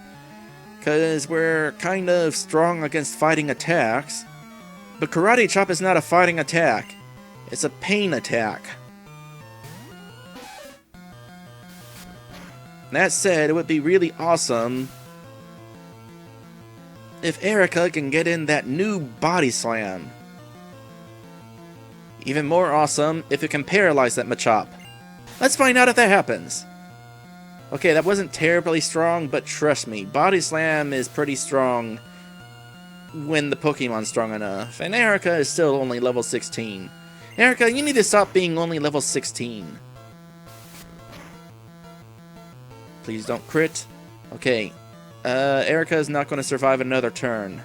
because we're kind of strong against fighting attacks. But Karate Chop is not a fighting attack. It's a pain attack. That said, it would be really awesome if Erica can get in that new Body Slam. Even more awesome if it can paralyze that Machop. Let's find out if that happens. Okay, that wasn't terribly strong, but trust me, Body Slam is pretty strong when the Pokemon's strong enough. And Erica is still only level 16. Erica, you need to stop being only level 16. Please don't crit. Okay, Erica is not going to survive another turn.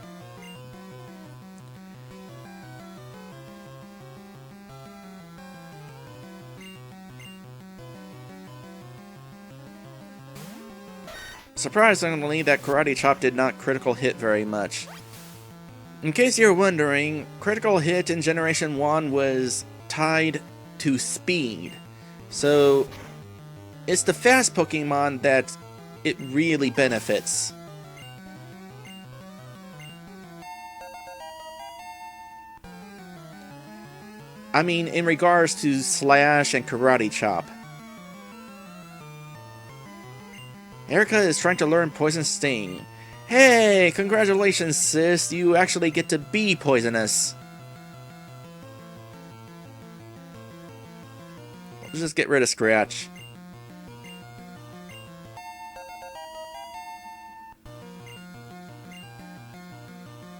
Surprisingly, that Karate Chop did not critical hit very much. In case you're wondering, critical hit in Generation 1 was tied to speed. So, it's the fast Pokemon that it really benefits. I mean, in regards to Slash and Karate Chop. Erica is trying to learn Poison Sting. Hey, congratulations, sis. You actually get to be poisonous. Let's just get rid of Scratch.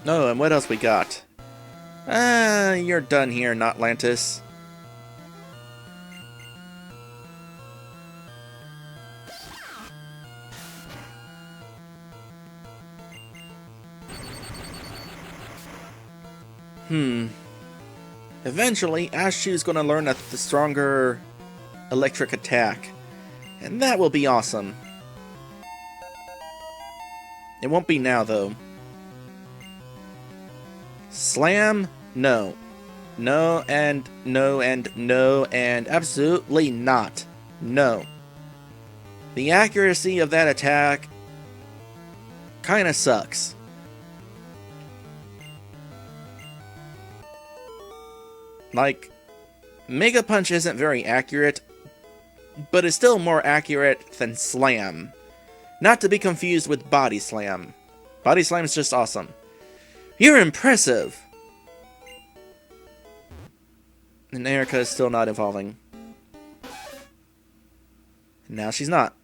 Oh, and what else we got? You're done here, Notlantis. Eventually, Ashu's gonna learn the stronger electric attack. And that will be awesome. It won't be now, though. Slam? No. No, and no, and no, and absolutely not. No. The accuracy of that attack kinda sucks. Like, Mega Punch isn't very accurate, but it's still more accurate than Slam. Not to be confused with Body Slam. Body Slam is just awesome. You're impressive! And Erica is still not evolving. Now she's not.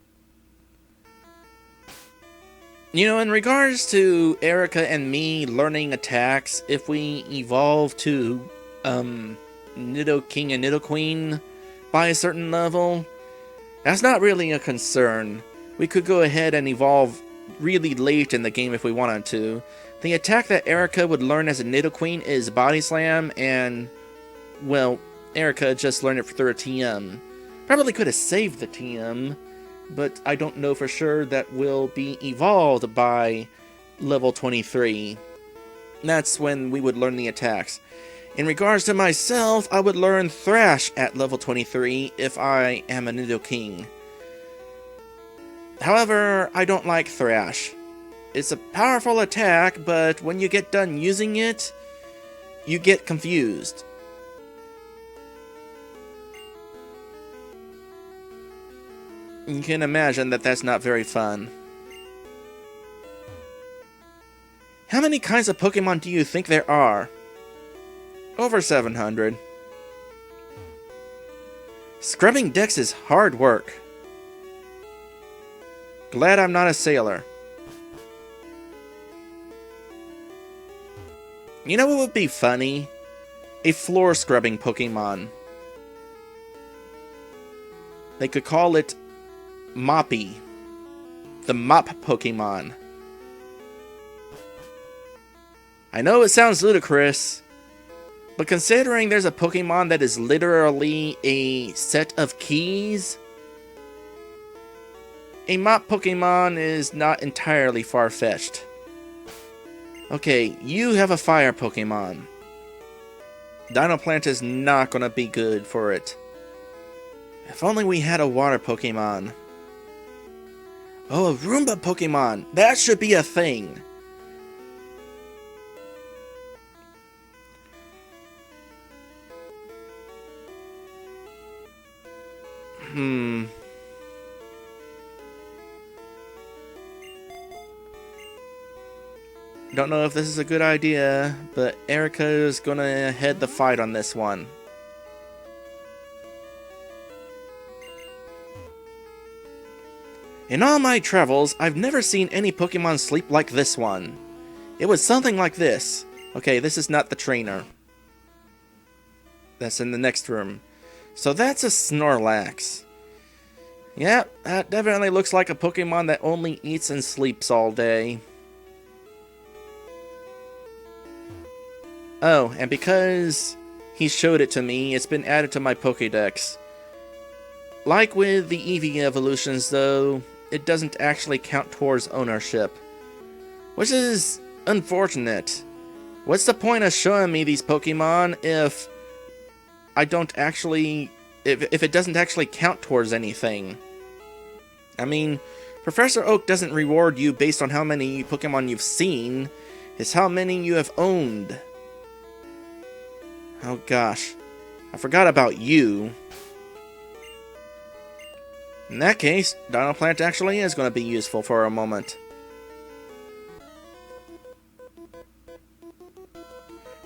You know, in regards to Erica and me learning attacks, if we evolve to Nidoking and Nidoqueen by a certain level, that's not really a concern. We could go ahead and evolve really late in the game if we wanted to. The attack that Erica would learn as a Nidoqueen is Body Slam, and, well, Erica just learned it through a TM. Probably could have saved the TM, but I don't know for sure that will be evolved by level 23. That's when we would learn the attacks. In regards to myself, I would learn Thrash at level 23 if I am a Nidoking. However, I don't like Thrash. It's a powerful attack, but when you get done using it, you get confused. You can imagine that that's not very fun. How many kinds of Pokemon do you think there are? Over 700. Scrubbing decks is hard work. Glad I'm not a sailor. You know what would be funny? A floor scrubbing Pokemon. They could call it Moppy. The Mop Pokemon. I know it sounds ludicrous, but considering there's a Pokemon that is literally a set of keys, a Mop Pokemon is not entirely far-fetched. Okay, you have a fire Pokemon. Dinoplant is not gonna be good for it. If only we had a water Pokemon. Oh, a Roomba Pokemon! That should be a thing! Don't know if this is a good idea, but Erica is gonna head the fight on this one. In all my travels, I've never seen any Pokemon sleep like this one. It was something like this. Okay, this is not the trainer. That's in the next room. So that's a Snorlax. Yeah, that definitely looks like a Pokemon that only eats and sleeps all day. Oh, and because he showed it to me, it's been added to my Pokédex. Like with the Eevee evolutions, though, it doesn't actually count towards ownership. Which is unfortunate. What's the point of showing me these Pokemon if I don't actually... if it doesn't actually count towards anything? I mean, Professor Oak doesn't reward you based on how many Pokemon you've seen. It's how many you have owned. Oh gosh. I forgot about you. In that case, Dino Plant actually is going to be useful for a moment.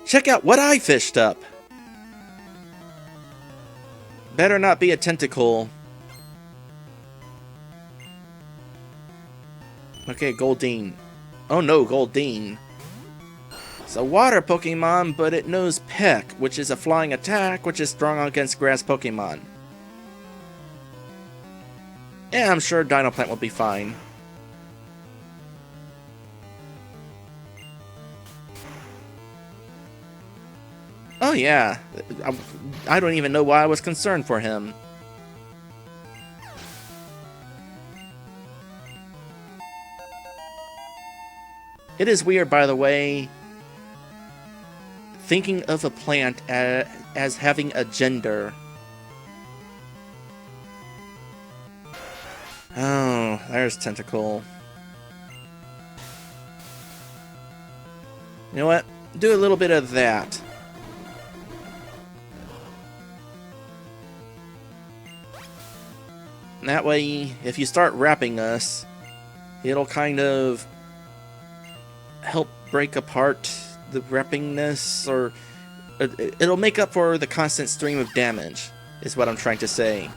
Check out what I fished up! Better not be a tentacle. Okay, Goldeen. Oh no, Goldeen. It's a water Pokemon, but it knows Peck, which is a flying attack, which is strong against grass Pokemon. Yeah, I'm sure Dino Plant will be fine. Oh yeah, I don't even know why I was concerned for him. It is weird, by the way, thinking of a plant as having a gender. Oh, there's Tentacle. You know what? Do a little bit of that. And that way, if you start wrapping us, it'll kind of help break apart the wrappingness, or it'll make up for the constant stream of damage, is what I'm trying to say.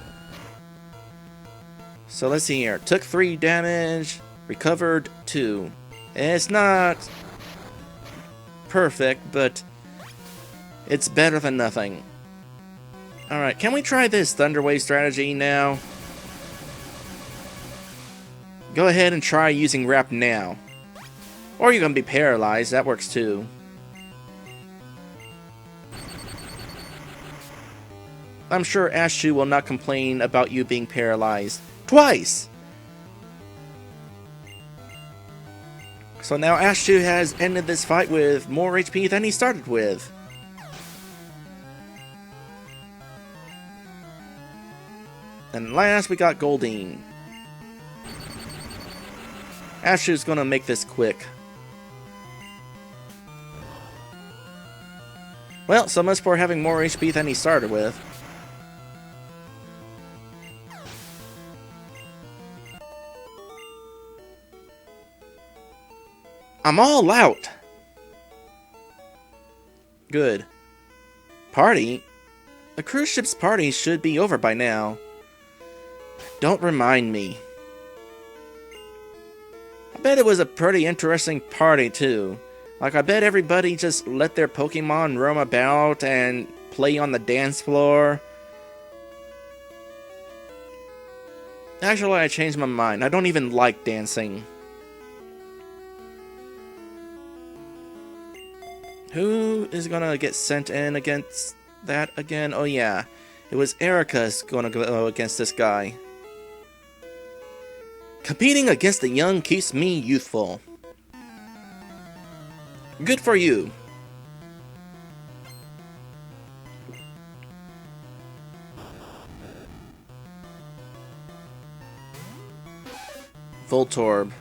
So let's see here. Took 3 damage, recovered 2. It's not perfect, but it's better than nothing. Alright, can we try this Thunder Wave strategy now? Go ahead and try using Wrap now. Or you're gonna be paralyzed, that works too. I'm sure Ashu will not complain about you being paralyzed. Twice! So now Ashu has ended this fight with more HP than he started with. And last we got Goldeen. Ashu's gonna make this quick. Well, so much for having more HP than he started with. I'm all out! Good. Party? The cruise ship's party should be over by now. Don't remind me. I bet it was a pretty interesting party too. Like, I bet everybody just let their Pokemon roam about and play on the dance floor. Actually, I changed my mind. I don't even like dancing. Who is gonna get sent in against that again? Oh yeah, it was Erica's gonna go against this guy. Competing against the young keeps me youthful. Good for you. Voltorb.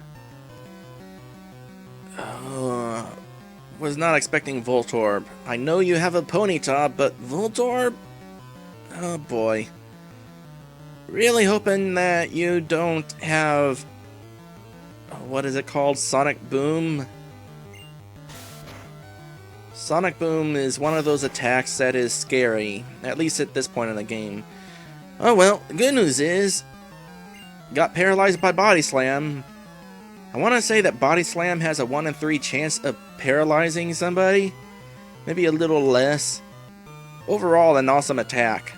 Was not expecting Voltorb. I know you have a Ponyta, but Voltorb? Oh boy. Really hoping that you don't have... what is it called? Sonic Boom? Sonic Boom is one of those attacks that is scary, at least at this point in the game. Oh well, the good news is, got paralyzed by Body Slam. I want to say that Body Slam has a 1 in 3 chance of paralyzing somebody. Maybe a little less. Overall, an awesome attack.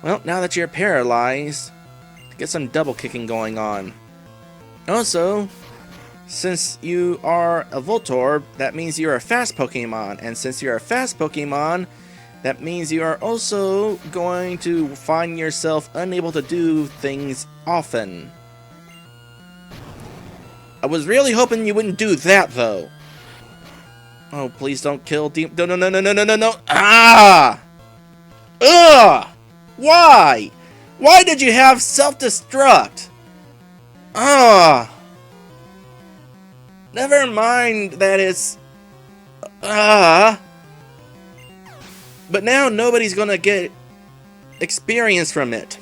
Well, now that you're paralyzed, get some double kicking going on. Also, since you are a Voltorb, that means you're a fast Pokemon. And since you're a fast Pokemon, that means you are also going to find yourself unable to do things often. I was really hoping you wouldn't do that, though. Oh, please don't kill Deep. No, no, no, no, no, no, no, no. Ah! Ugh! Why? Why did you have self-destruct? Ah! Never mind that it's... But now nobody's gonna get experience from it.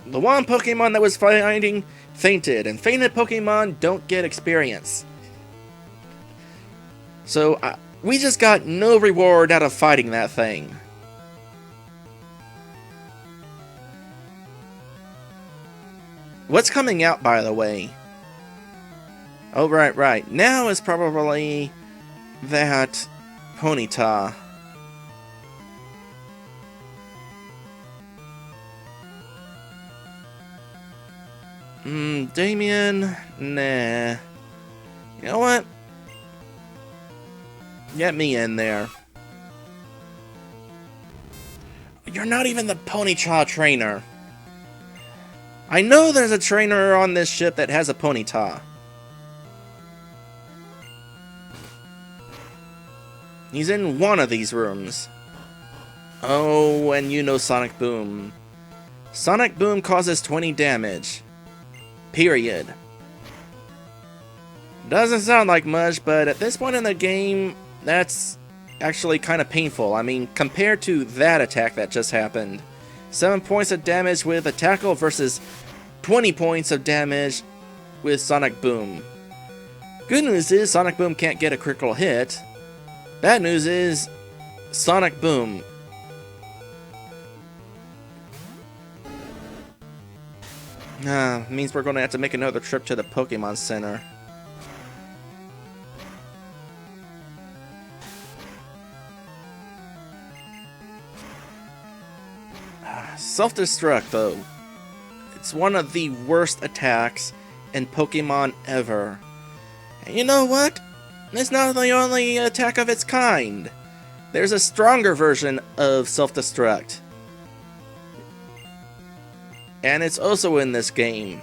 The one Pokemon that was fighting fainted, and fainted Pokemon don't get experience. So, we just got no reward out of fighting that thing. What's coming out, by the way? Oh, right. Now is probably that Ponyta. Damien? Nah. You know what? Get me in there. You're not even the Ponyta trainer. I know there's a trainer on this ship that has a Ponyta. He's in one of these rooms. Oh, and you know Sonic Boom. Sonic Boom causes 20 damage. Period. Doesn't sound like much, but at this point in the game, that's actually kind of painful. I mean, compared to that attack that just happened. 7 points of damage with a tackle versus 20 points of damage with Sonic Boom. Good news is Sonic Boom can't get a critical hit. Bad news is Sonic Boom. Means we're going to have to make another trip to the Pokemon Center. Self-destruct, though. It's one of the worst attacks in Pokemon ever. And you know what? It's not the only attack of its kind. There's a stronger version of self-destruct. And it's also in this game.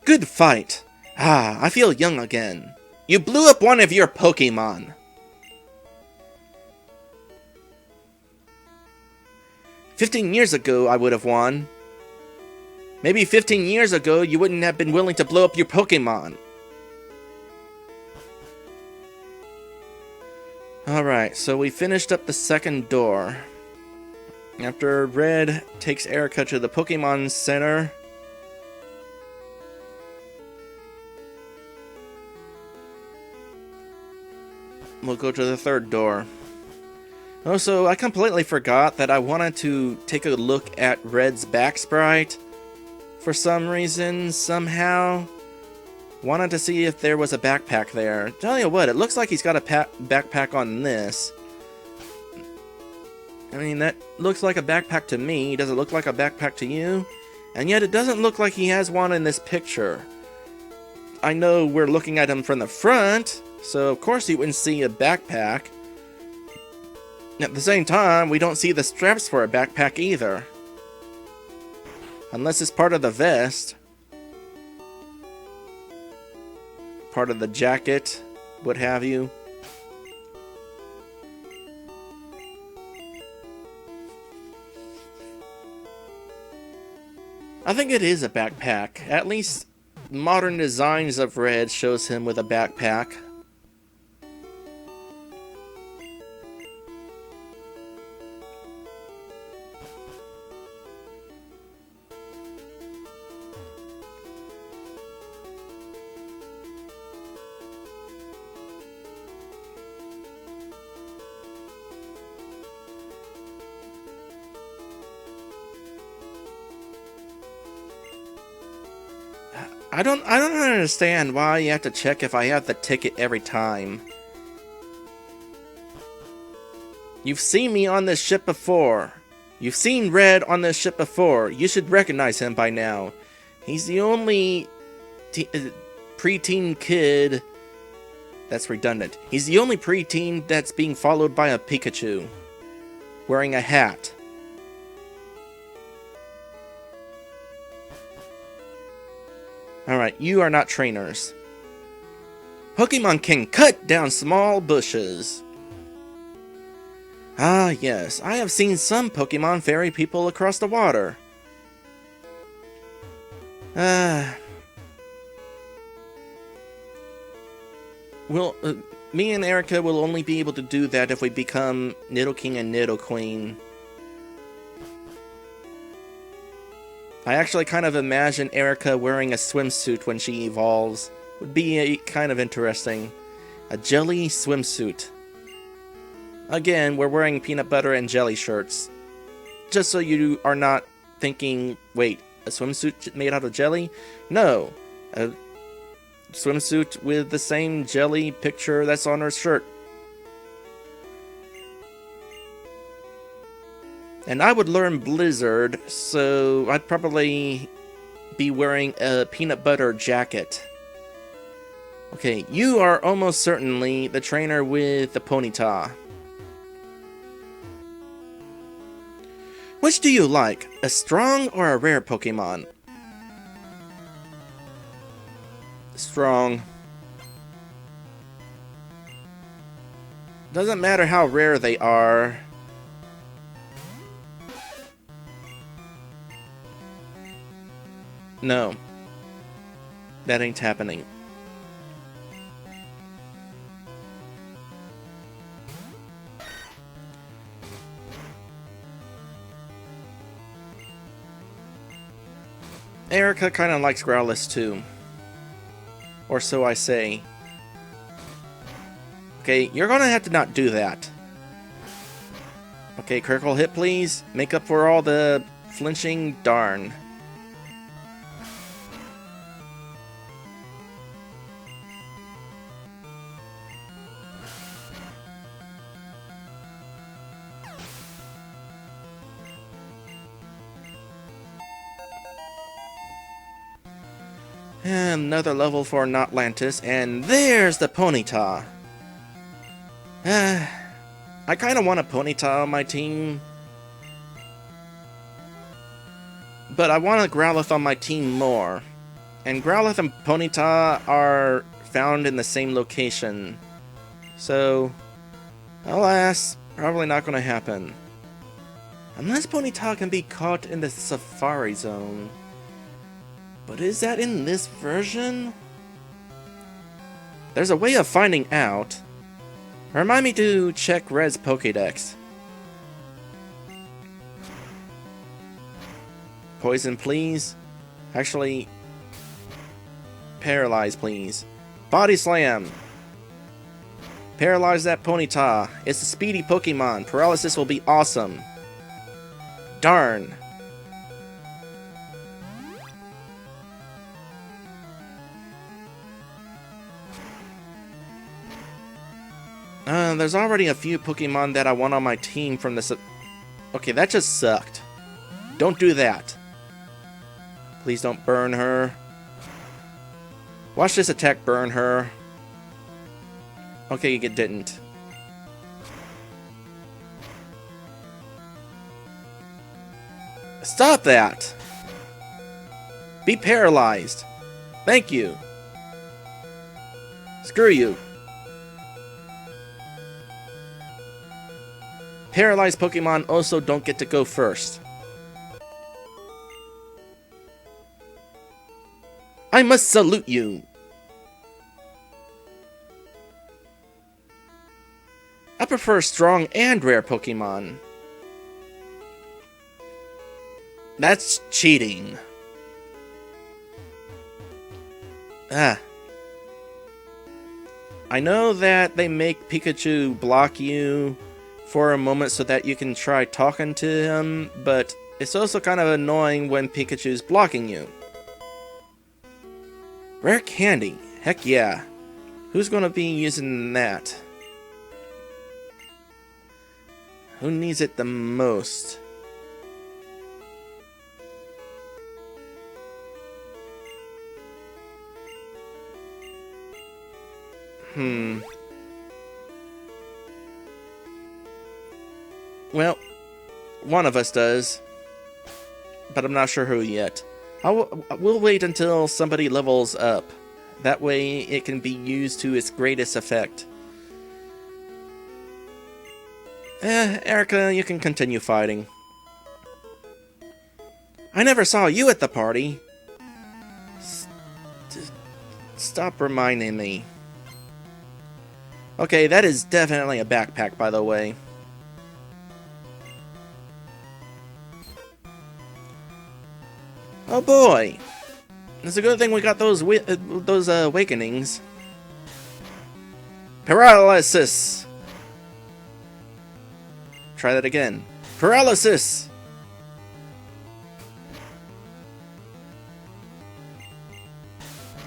Good fight. I feel young again. You blew up one of your Pokemon. 15 years ago, I would have won. Maybe 15 years ago, you wouldn't have been willing to blow up your Pokemon. Alright, so we finished up the second door. After Red takes Erica to the Pokemon Center, we'll go to the third door. Also, I completely forgot that I wanted to take a look at Red's back sprite. For some reason, somehow. Wanted to see if there was a backpack there. Tell you what, it looks like he's got a backpack on this. I mean, that looks like a backpack to me. Does it look like a backpack to you? And yet it doesn't look like he has one in this picture. I know we're looking at him from the front, so of course you wouldn't see a backpack. At the same time, we don't see the straps for a backpack either. Unless it's part of the vest. Part of the jacket, what have you. I think it is a backpack. At least modern designs of Red shows him with a backpack. I don't understand why you have to check if I have the ticket every time. You've seen me on this ship before. You've seen Red on this ship before. You should recognize him by now. He's the only preteen kid... That's redundant. He's the only preteen that's being followed by a Pikachu. Wearing a hat. Alright, you are not trainers. Pokemon can cut down small bushes. Ah, yes, I have seen some Pokemon ferry people across the water. Well, me and Erica will only be able to do that if we become Nidoking and Nidoqueen. I actually kind of imagine Erica wearing a swimsuit when she evolves. Would be kind of interesting. A jelly swimsuit. Again, we're wearing peanut butter and jelly shirts. Just so you are not thinking, wait, a swimsuit made out of jelly? No, a swimsuit with the same jelly picture that's on her shirt. And I would learn Blizzard, so I'd probably be wearing a peanut butter jacket. Okay, you are almost certainly the trainer with the Ponyta. Which do you like, a strong or a rare Pokemon? Strong. Doesn't matter how rare they are. No. That ain't happening. Erica kinda likes Growlithe too. Or so I say. Okay, you're gonna have to not do that. Okay, critical hit please. Make up for all the flinching, darn. Another level for Notlantis, and there's the Ponyta. I kinda want a Ponyta on my team. But I want a Growlithe on my team more. And Growlithe and Ponyta are found in the same location. So, alas, probably not gonna happen. Unless Ponyta can be caught in the Safari Zone. But is that in this version? There's a way of finding out. Remind me to check Red's Pokédex. Poison, please. Actually, paralyze, please. Body Slam. Paralyze that Ponyta. It's a speedy Pokemon. Paralysis will be awesome. Darn. There's already a few Pokemon that I want on my team from this. Okay, that just sucked. Don't do that. Please don't burn her. Watch this attack burn her. Okay, it didn't. Stop that! Be paralyzed. Thank you. Screw you. Paralyzed Pokemon also don't get to go first. I must salute you. I prefer strong and rare Pokemon. That's cheating. I know that they make Pikachu block you for a moment so that you can try talking to him, but it's also kind of annoying when Pikachu's blocking you. Rare candy. Heck yeah. Who's gonna be using that? Who needs it the most? Well, one of us does, but I'm not sure who yet. We'll wait until somebody levels up. That way it can be used to its greatest effect. Erica, you can continue fighting. I never saw you at the party. Stop reminding me. Okay, that is definitely a backpack, by the way. Oh boy! It's a good thing we got those awakenings. Paralysis! Try that again. Paralysis!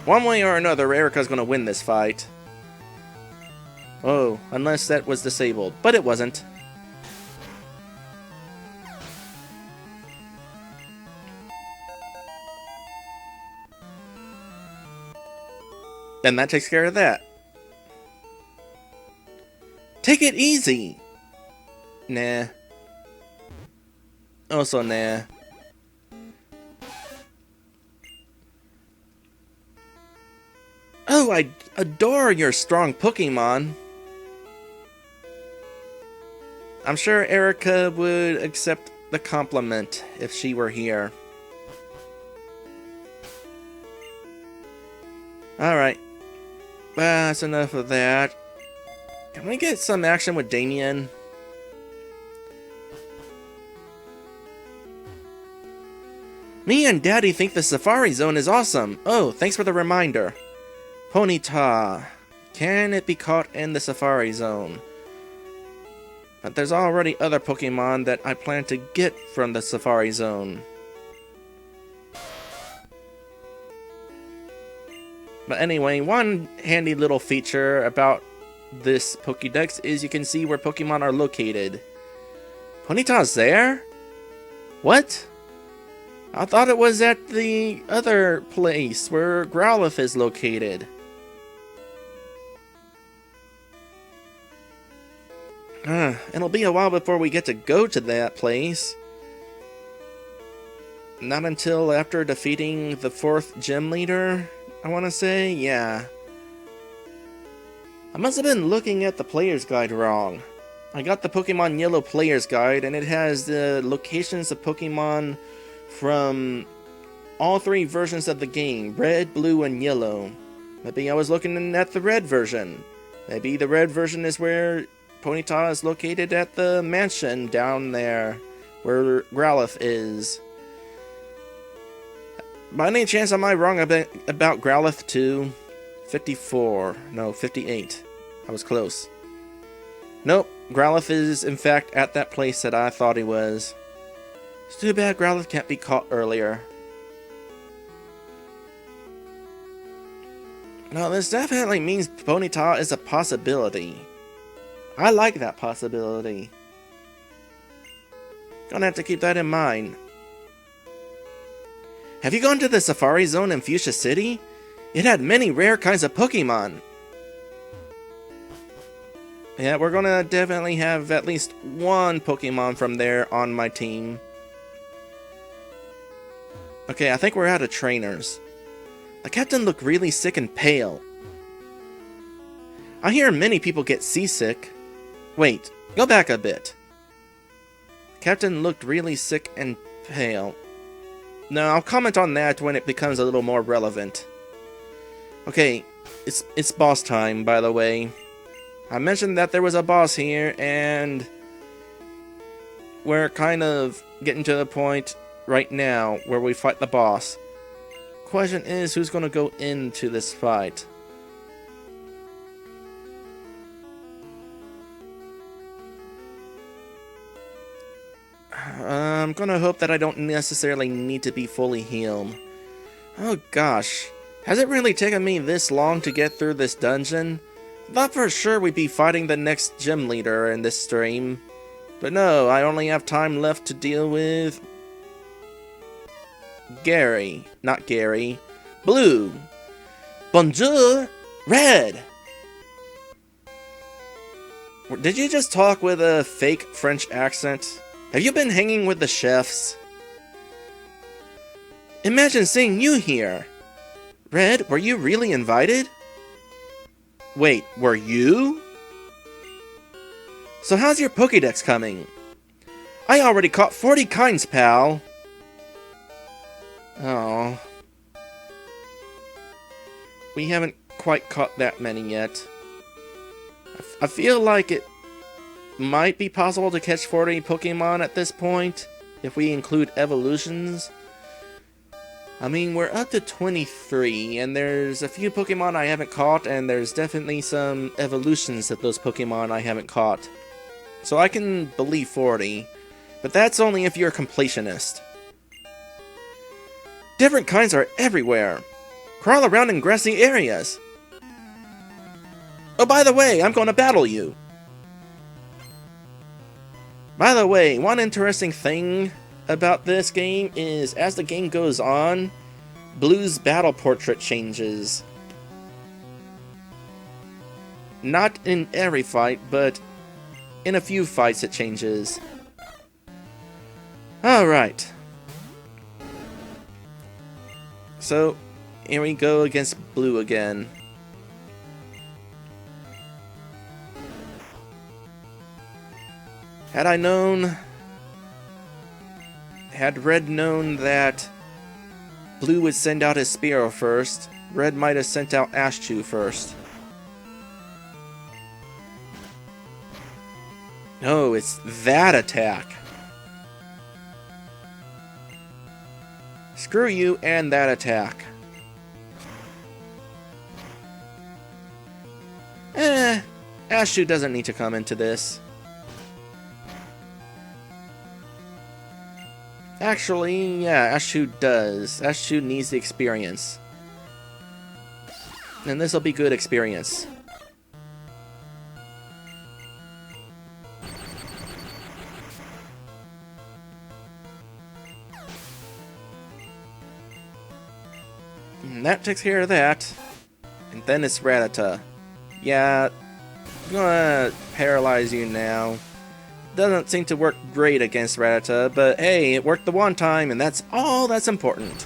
One way or another, Erica's gonna win this fight. Oh, unless that was disabled. But it wasn't. And that takes care of that. Take it easy! Nah. Also nah. Oh, I adore your strong Pokemon. I'm sure Erica would accept the compliment if she were here. Alright. That's enough of that. Can we get some action with Damien? Me and Daddy think the Safari Zone is awesome. Oh, thanks for the reminder. Ponyta. Can it be caught in the Safari Zone? But there's already other Pokemon that I plan to get from the Safari Zone. But anyway, one handy little feature about this Pokédex is you can see where Pokemon are located. Ponyta's there? What? I thought it was at the other place where Growlithe is located. It'll be a while before we get to go to that place. Not until after defeating the 4th gym leader, I want to say? Yeah. I must have been looking at the player's guide wrong. I got the Pokemon Yellow player's guide and it has the locations of Pokemon from all 3 versions of the game, Red, Blue, and Yellow. Maybe I was looking at the red version. Maybe the red version is where Ponyta is located at the mansion down there, where Growlithe is. By any chance am I wrong about Growlithe 2? 54. No, 58. I was close. Nope, Growlithe is in fact at that place that I thought he was. It's too bad Growlithe can't be caught earlier. No, this definitely means Ponyta is a possibility. I like that possibility. Gonna have to keep that in mind. Have you gone to the Safari Zone in Fuchsia City? It had many rare kinds of Pokemon. Yeah, we're gonna definitely have at least one Pokemon from there on my team. Okay, I think we're out of trainers. The captain looked really sick and pale. I hear many people get seasick. Wait, go back a bit. Captain looked really sick and pale. No, I'll comment on that when it becomes a little more relevant. Okay, it's boss time, by the way. I mentioned that there was a boss here, and we're kind of getting to the point right now where we fight the boss. Question is, who's going to go into this fight? I'm gonna hope that I don't necessarily need to be fully healed. Oh gosh, has it really taken me this long to get through this dungeon? I thought for sure we'd be fighting the next gym leader in this stream. But no, I only have time left to deal with Gary. Not Gary. Blue. Bonjour. Red. Did you just talk with a fake French accent? Have you been hanging with the chefs? Imagine seeing you here. Red, were you really invited? Wait, were you? So how's your Pokédex coming? I already caught 40 kinds, pal. Oh. We haven't quite caught that many yet. I feel like it might be possible to catch 40 Pokemon at this point, if we include evolutions. I mean, we're up to 23, and there's a few Pokemon I haven't caught, and there's definitely some evolutions of those Pokemon I haven't caught. So I can believe 40, but that's only if you're a completionist. Different kinds are everywhere. Crawl around in grassy areas. Oh, by the way, I'm going to battle you. By the way, one interesting thing about this game is as the game goes on, Blue's battle portrait changes. Not in every fight, but in a few fights it changes. Alright. So, here we go against Blue again. Had Red known that Blue would send out his Spearow first, Red might have sent out Ashchew first. No, it's that attack. Screw you and that attack. Ashchew doesn't need to come into this. Actually, yeah, Ashchew does. Ashchew needs the experience. And this'll be good experience. And that takes care of that. And then it's Rattata. Yeah, I'm gonna paralyze you now. Doesn't seem to work great against Rattata, but hey, it worked the one time, and that's all that's important.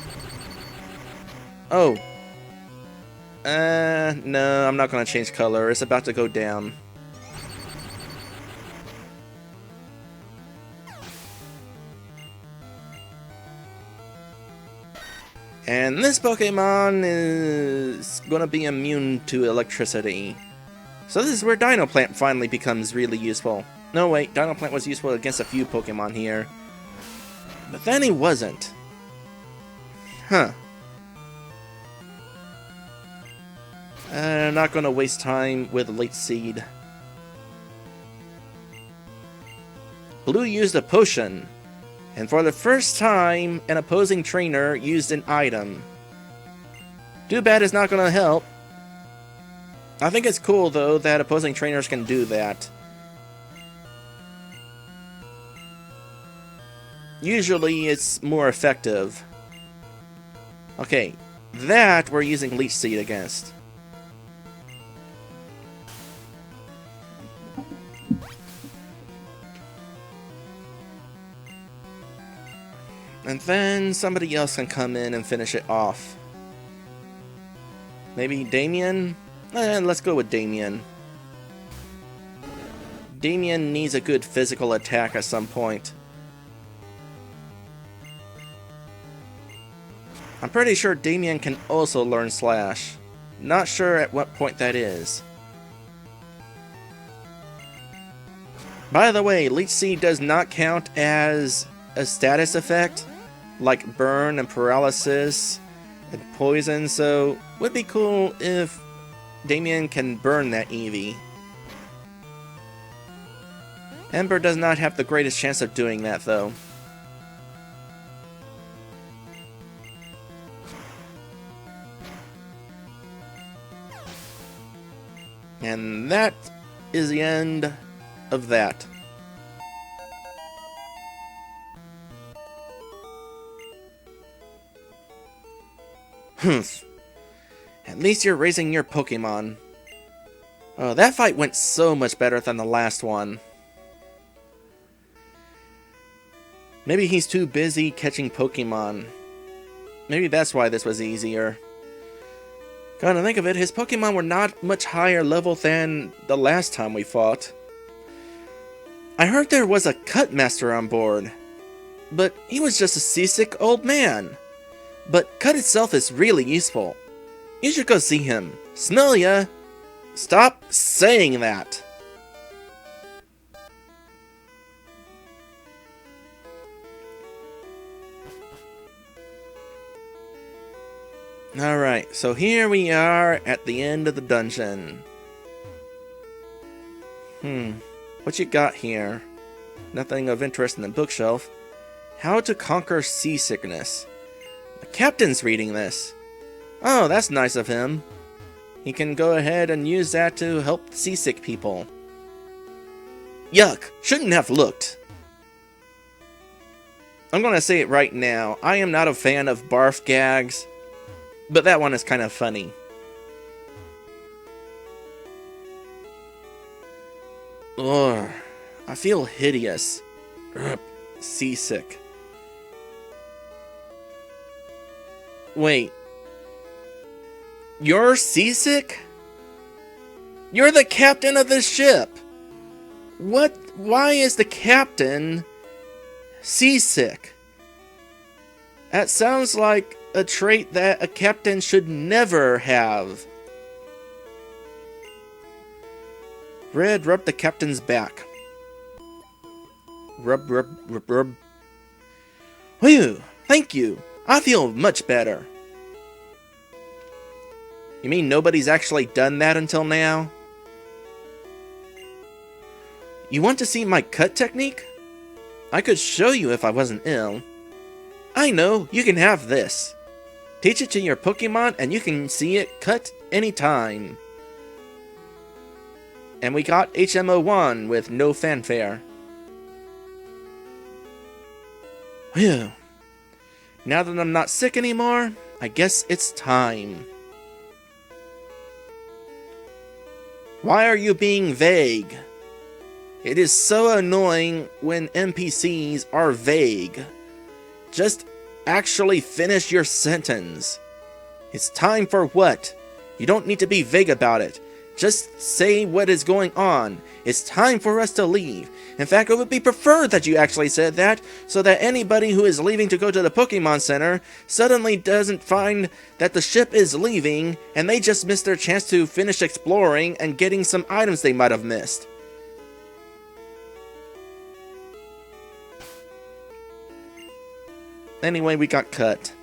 Oh. No, I'm not gonna change color. It's about to go down. And this Pokemon is gonna be immune to electricity. So this is where Dino Plant finally becomes really useful. No, wait, Dino Plant was useful against a few Pokemon here. But then he wasn't. Huh. I'm not gonna waste time with Leech Seed. Blue used a potion. And for the first time, an opposing trainer used an item. Too bad it's not gonna help. I think it's cool, though, that opposing trainers can do that. Usually, it's more effective. Okay, that we're using Leech Seed against. And then somebody else can come in and finish it off. Maybe Damien? Let's go with Damien. Damien needs a good physical attack at some point. I'm pretty sure Damien can also learn Slash. Not sure at what point that is. By the way, Leech Seed does not count as a status effect, like Burn and Paralysis and Poison, so would be cool if Damien can burn that Eevee. Ember does not have the greatest chance of doing that, though. And that is the end of that. Humph. At least you're raising your Pokemon. Oh, that fight went so much better than the last one. Maybe he's too busy catching Pokemon. Maybe that's why this was easier. Come to think of it, his Pokemon were not much higher level than the last time we fought. I heard there was a Cut Master on board, but he was just a seasick old man. But Cut itself is really useful. You should go see him. Smell ya! Stop saying that! Alright, so here we are at the end of the dungeon. What you got here? Nothing of interest in the bookshelf. How to conquer seasickness. The captain's reading this. Oh, that's nice of him. He can go ahead and use that to help seasick people. Yuck! Shouldn't have looked. I'm gonna say it right now. I am not a fan of barf gags, but that one is kind of funny. Ugh, I feel hideous. Ugh, seasick. Wait. You're seasick? You're the captain of this ship! What? Why is the captain seasick? That sounds like a trait that a captain should never have. Red rubbed the captain's back. Rub, rub, rub, rub. Whew, thank you. I feel much better. You mean nobody's actually done that until now? You want to see my cut technique? I could show you if I wasn't ill. I know, you can have this. Teach it to your Pokemon and you can see it cut anytime. And we got HM01 with no fanfare. Phew. Now that I'm not sick anymore, I guess it's time. Why are you being vague? It is so annoying when NPCs are vague. Just actually finish your sentence. It's time for what? You don't need to be vague about it. Just say what is going on. It's time for us to leave. In fact, it would be preferred that you actually said that, so that anybody who is leaving to go to the Pokemon Center suddenly doesn't find that the ship is leaving, and they just missed their chance to finish exploring and getting some items they might have missed. Anyway, we got cut.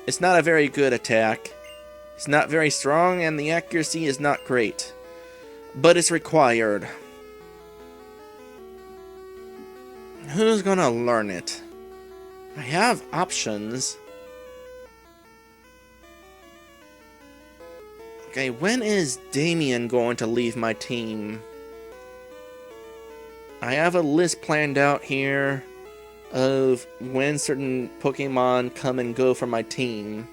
It's not a very good attack. It's not very strong, and the accuracy is not great. But it's required. Who's gonna learn it? I have options. Okay, when is Damien going to leave my team? I have a list planned out here of when certain Pokemon come and go from my team.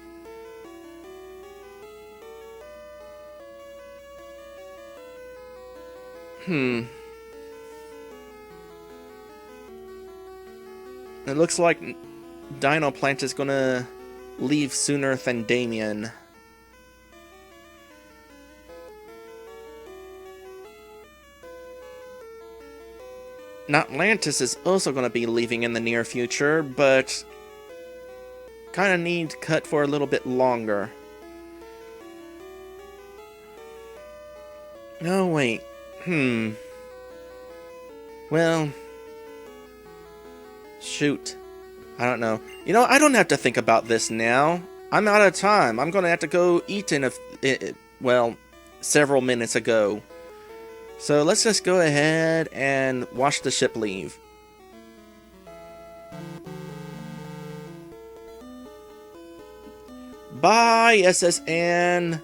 It looks like Dinoplant is gonna leave sooner than Damien. Atlantis is also gonna be leaving in the near future, but kinda need cut for a little bit longer. Oh, wait. Well, shoot. I don't know. You know, I don't have to think about this now. I'm out of time. I'm gonna have to go eat in several minutes ago. So let's just go ahead and watch the ship leave. Bye, SSN.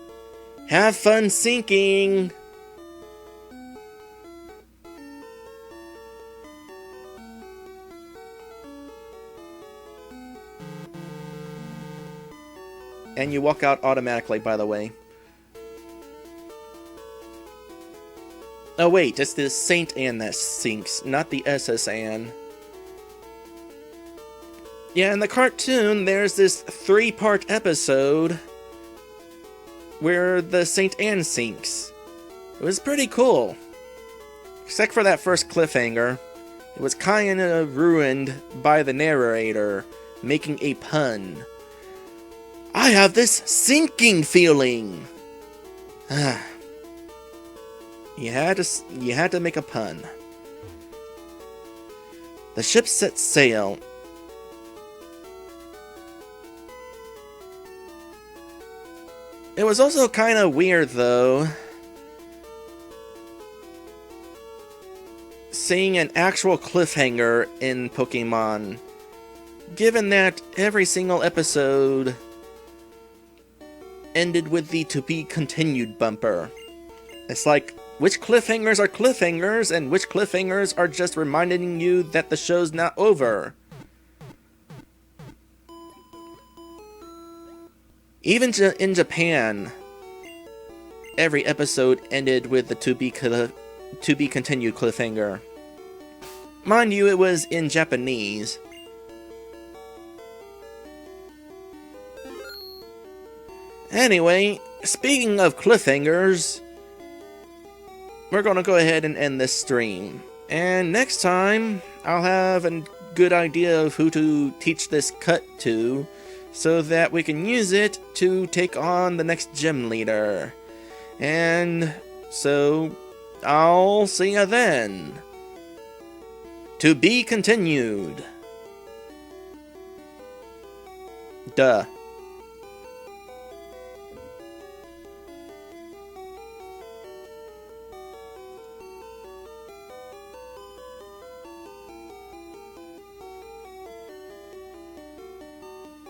Have fun sinking. And you walk out automatically, by the way. Oh wait, it's the Saint Anne that sinks, not the SS Anne. Yeah, in the cartoon, there's this 3-part episode where the Saint Anne sinks. It was pretty cool. Except for that first cliffhanger. It was kinda ruined by the narrator making a pun. I have this sinking feeling. You had to make a pun. The ship set sail. It was also kind of weird, though, seeing an actual cliffhanger in Pokemon, given that every single episode ended with the "to be continued" bumper. It's like, which cliffhangers are cliffhangers, and which cliffhangers are just reminding you that the show's not over? Even in Japan, every episode ended with the "to be continued" cliffhanger. Mind you, it was in Japanese. Anyway, speaking of cliffhangers, we're gonna go ahead and end this stream. And next time, I'll have a good idea of who to teach this cut to, so that we can use it to take on the next gym leader. And so, I'll see ya then. To be continued. Duh.